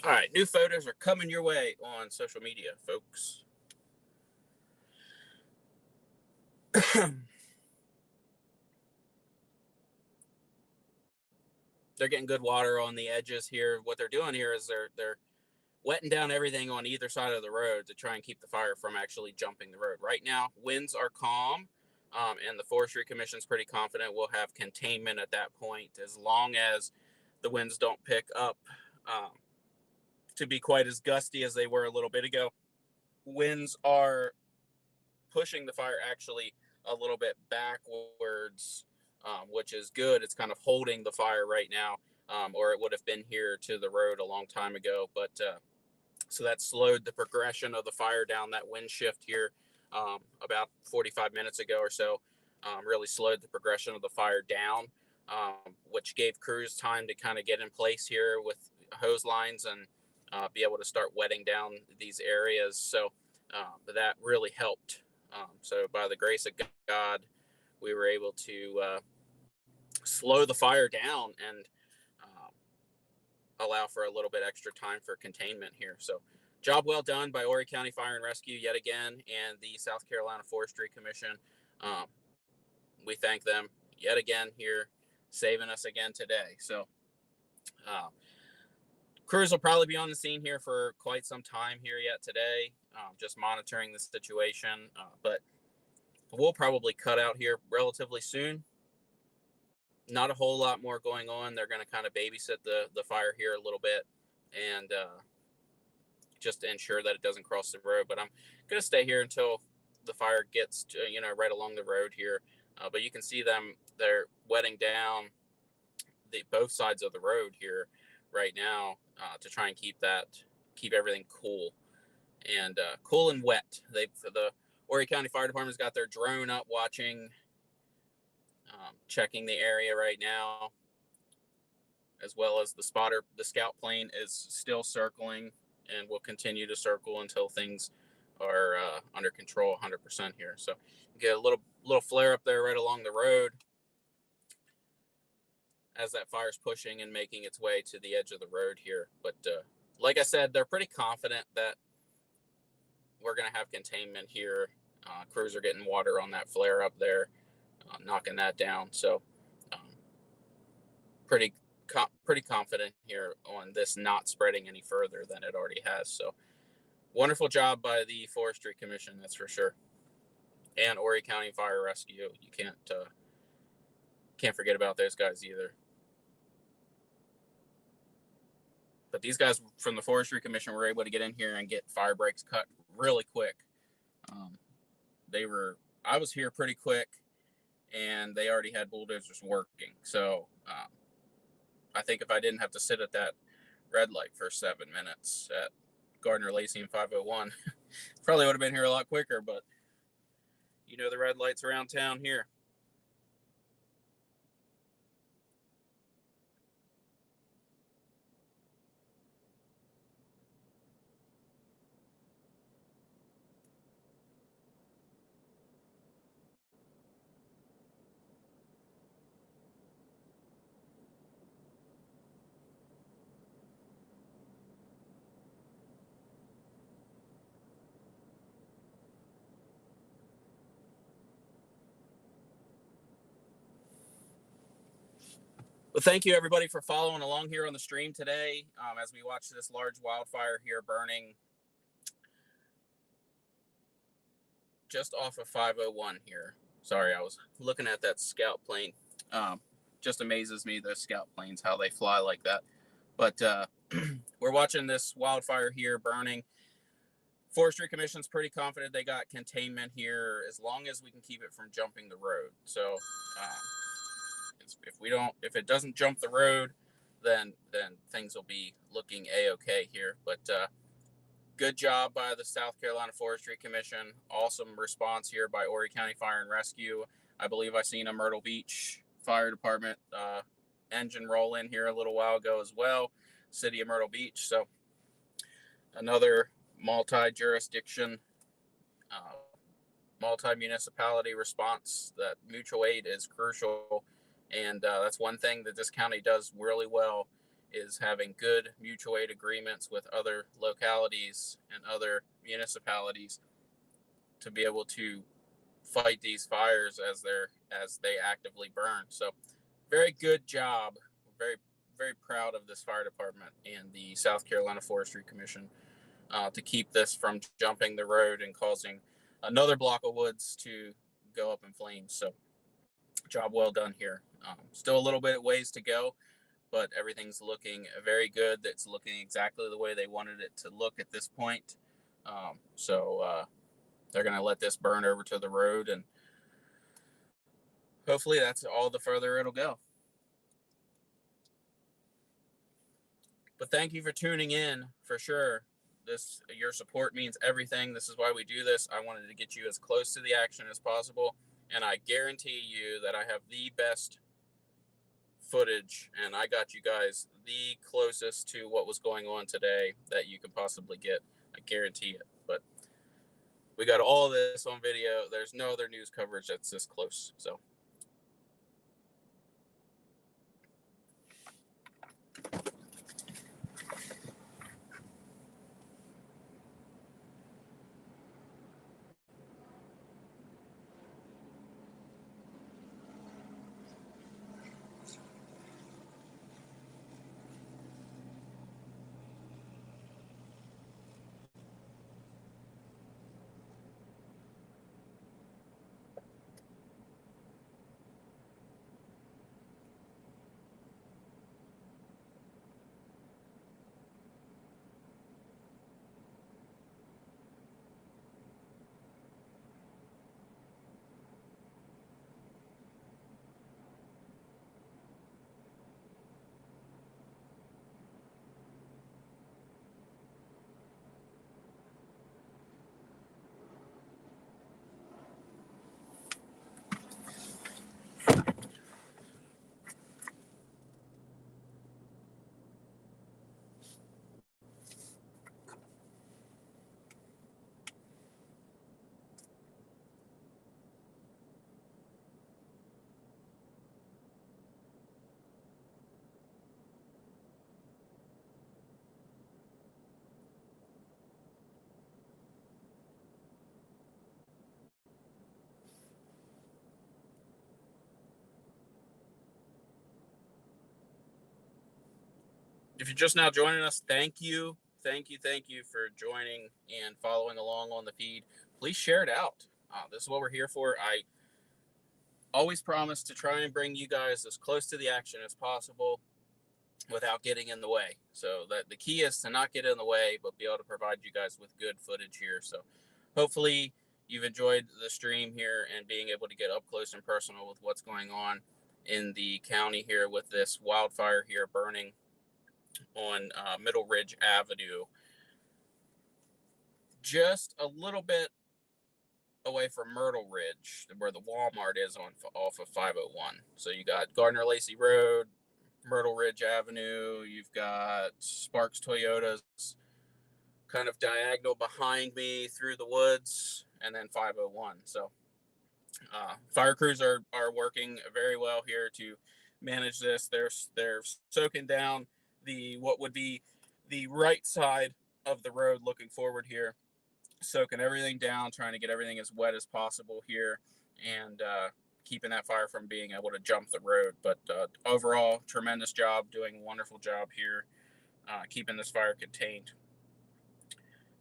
All right, new photos are coming your way on social media, folks. They're getting good water on the edges here. What they're doing here is they're wetting down everything on either side of the road to try and keep the fire from actually jumping the road. Right now, winds are calm, and the Forestry Commission's pretty confident we'll have containment at that point as long as the winds don't pick up to be quite as gusty as they were a little bit ago. Winds are pushing the fire actually a little bit backwards, which is good. It's kind of holding the fire right now, or it would have been here to the road a long time ago. But so that slowed the progression of the fire down. That wind shift here about 45 minutes ago or so really slowed the progression of the fire down, which gave crews time to kind of get in place here with hose lines and be able to start wetting down these areas. So that really helped. So by the grace of God, we were able to slow the fire down and allow for a little bit extra time for containment here. So job well done by Horry County Fire and Rescue yet again, and the South Carolina Forestry Commission. We thank them yet again here, saving us again today. So crews will probably be on the scene here for quite some time here yet today, just monitoring the situation, but we'll probably cut out here relatively soon. Not a whole lot more going on. They're going to kind of babysit the fire here a little bit and just to ensure that it doesn't cross the road. But I'm going to stay here until the fire gets to, right along the road here. But you can see they're wetting down both sides of the road here right now to try and keep everything cool and wet. The Horry County Fire Department's got their drone up watching, checking the area right now, as well as the scout plane is still circling and will continue to circle until things are under control 100% here. So you get a little flare up there right along the road as that fire's pushing and making its way to the edge of the road here. But like I said, they're pretty confident that we're going to have containment here. Crews are getting water on that flare up there, knocking that down. So pretty confident here on this not spreading any further than it already has. So wonderful job by the Forestry Commission, that's for sure, and Horry County Fire Rescue. You can't forget about those guys either. But these guys from the Forestry Commission were able to get in here and get fire breaks cut really quick. I was here pretty quick, and they already had bulldozers working. So I think if I didn't have to sit at that red light for 7 minutes at Gardner, Lacey, and 501, probably would have been here a lot quicker. But the red lights around town here. Well, thank you everybody for following along here on the stream today as we watch this large wildfire here burning just off of 501 here. Sorry, I was looking at that scout plane. Just amazes me, those scout planes, how they fly like that. But we're watching this wildfire here burning. Forestry Commission's pretty confident they got containment here as long as we can keep it from jumping the road. So if it doesn't jump the road, then things will be looking a-okay here. But good job by the South Carolina Forestry Commission. Awesome response here by Horry County Fire and Rescue. I believe I seen a Myrtle Beach Fire Department engine roll in here a little while ago as well. City of Myrtle Beach. So another multi-jurisdiction, multi-municipality response. That mutual aid is crucial. And that's one thing that this county does really well is having good mutual aid agreements with other localities and other municipalities to be able to fight these fires as they actively burn. So very good job. Very, very proud of this fire department and the South Carolina Forestry Commission to keep this from jumping the road and causing another block of woods to go up in flames. So job well done here. Still a little bit of ways to go, but everything's looking very good. It's looking exactly the way they wanted it to look at this point. So they're going to let this burn over to the road, and hopefully that's all the further it'll go. But thank you for tuning in, for sure. Your support means everything. This is why we do this. I wanted to get you as close to the action as possible, and I guarantee you that I have the best footage, and I got you guys the closest to what was going on today that you could possibly get. I guarantee it. But we got all this on video. There's no other news coverage that's this close. So if you're just now joining us, thank you. Thank you for joining and following along on the feed. Please share it out. This is what we're here for. I always promise to try and bring you guys as close to the action as possible without getting in the way. So that the key is to not get in the way, but be able to provide you guys with good footage here. So hopefully you've enjoyed the stream here and being able to get up close and personal with what's going on in the county here with this wildfire here burning on Middle Ridge Avenue, just a little bit away from Myrtle Ridge, where the Walmart is off of 501. So you got Gardner Lacey Road, Myrtle Ridge Avenue, you've got Sparks Toyota's kind of diagonal behind me through the woods, and then 501. So fire crews are working very well here to manage this. They're soaking down what would be the right side of the road looking forward here, soaking everything down, trying to get everything as wet as possible here, and keeping that fire from being able to jump the road. But overall, tremendous job, doing a wonderful job here, keeping this fire contained.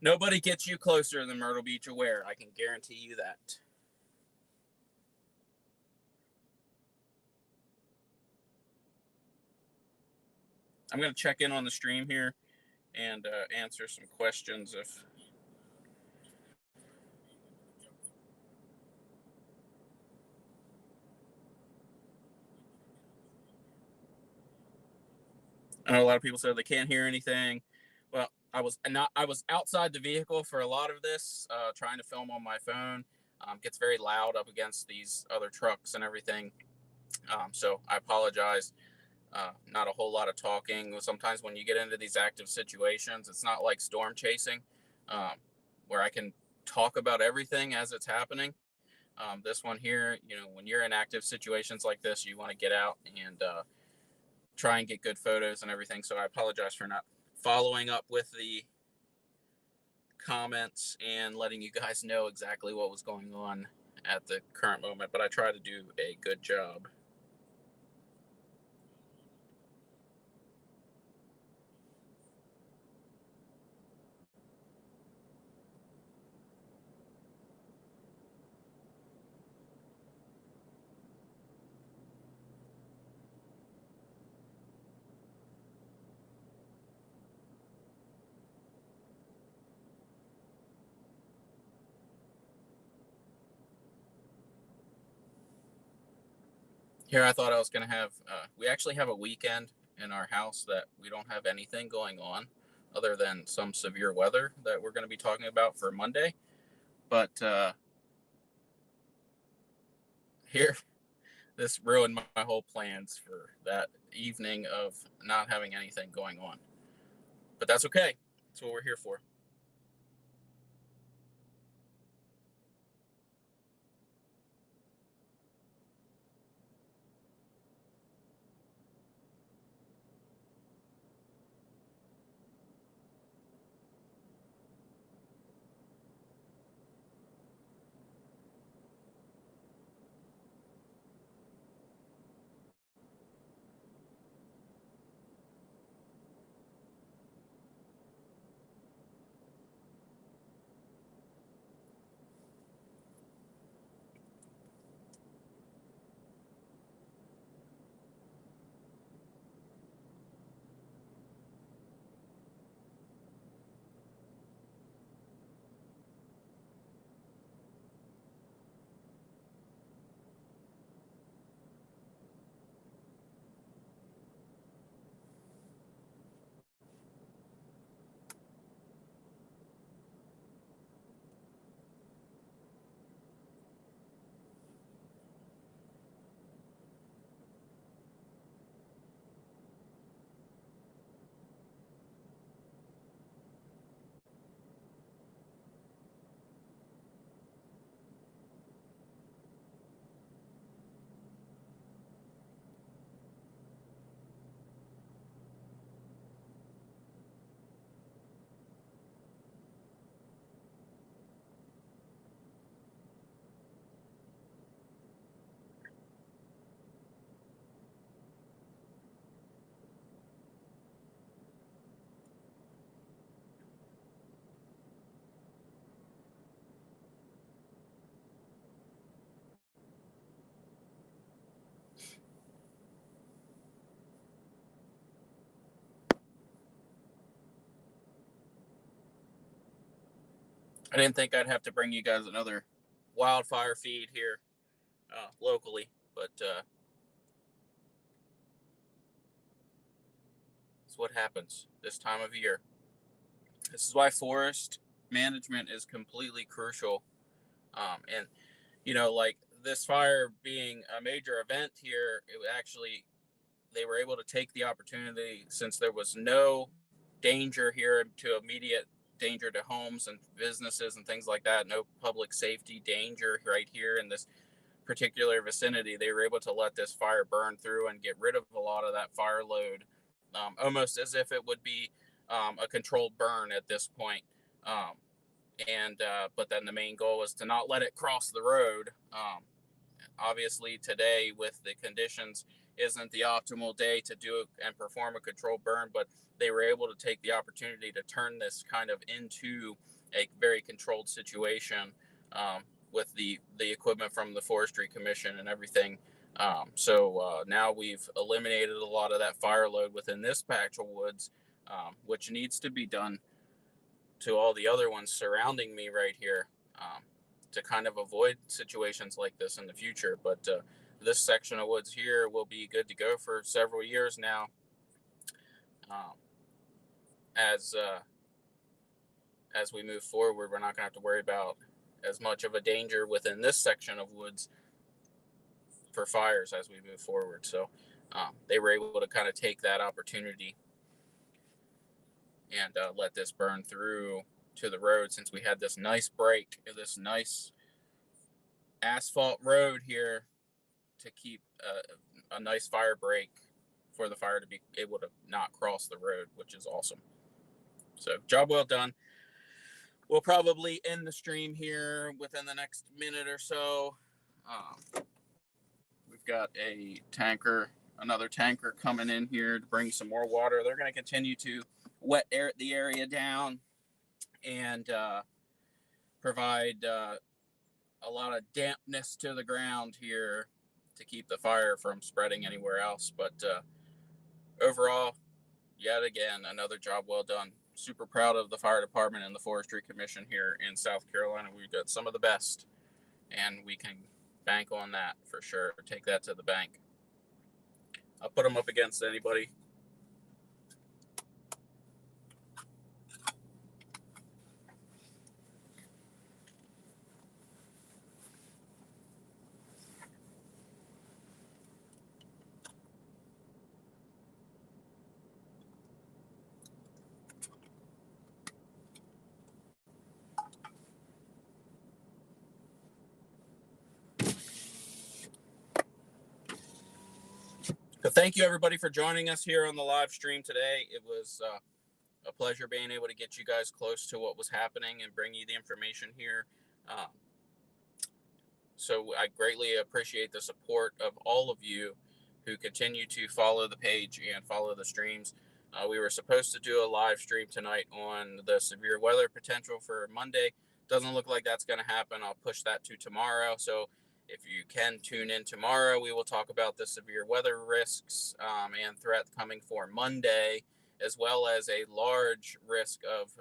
Nobody gets you closer than Myrtle Beach Aware, I can guarantee you that. I'm going to check in on the stream here and answer some questions if I know a lot of people said they can't hear anything. Well, I was outside the vehicle for a lot of this, trying to film on my phone. Gets very loud up against these other trucks and everything. So I apologize. Not a whole lot of talking. Sometimes when you get into these active situations, it's not like storm chasing, where I can talk about everything as it's happening. This one here, when you're in active situations like this, you want to get out and try and get good photos and everything. So I apologize for not following up with the comments and letting you guys know exactly what was going on at the current moment, but I try to do a good job. Here I thought I was going to have, we actually have a weekend in our house that we don't have anything going on other than some severe weather that we're going to be talking about for Monday. But here, this ruined my whole plans for that evening of not having anything going on. But that's okay. That's what we're here for. I didn't think I'd have to bring you guys another wildfire feed here locally, but it's what happens this time of year. This is why forest management is completely crucial. And, you know, like this fire being a major event here, it actually, they were able to take the opportunity since there was no danger here to immediate danger to homes and businesses and things like that, no public safety danger right here in this particular vicinity. They were able to let this fire burn through and get rid of a lot of that fire load, almost as if it would be a controlled burn at this point. But then the main goal was to not let it cross the road. Obviously today with the conditions isn't the optimal day to do and perform a controlled burn, but they were able to take the opportunity to turn this kind of into a very controlled situation with the equipment from the Forestry Commission and everything. So now we've eliminated a lot of that fire load within this patch of woods, which needs to be done to all the other ones surrounding me right here, to kind of avoid situations like this in the future. But this section of woods here will be good to go for several years now, as we move forward. We're not going to have to worry about as much of a danger within this section of woods for fires as we move forward. So they were able to kind of take that opportunity and let this burn through to the road, since we had this nice break, this nice asphalt road here to keep a nice fire break for the fire to be able to not cross the road, which is awesome. So job well done. We'll probably end the stream here within the next minute or so. We've got another tanker coming in here to bring some more water. They're going to continue to wet the area down and provide a lot of dampness to the ground here to keep the fire from spreading anywhere else. But overall, yet again, another job well done. Super proud of the fire department and the Forestry Commission here in South Carolina. We've got some of the best, and we can bank on that for sure. Take that to the bank. I'll put them up against anybody. So thank you everybody for joining us here on the live stream today. It was a pleasure being able to get you guys close to what was happening and bring you the information here. So I greatly appreciate the support of all of you who continue to follow the page and follow the streams. We were supposed to do a live stream tonight on the severe weather potential for Monday. Doesn't look like that's going to happen. I'll push that to tomorrow. So if you can tune in tomorrow, we will talk about the severe weather risks and threat coming for Monday, as well as a large risk of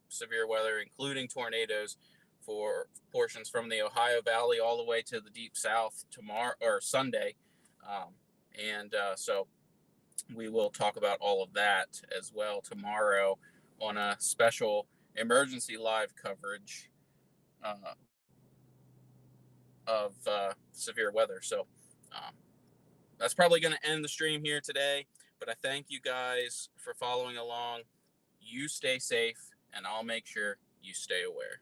severe weather, including tornadoes, for portions from the Ohio Valley all the way to the deep south tomorrow or Sunday. So we will talk about all of that as well tomorrow on a special emergency live coverage of severe weather. So that's probably going to end the stream here today, but I thank you guys for following along. You stay safe, and I'll make sure you stay aware.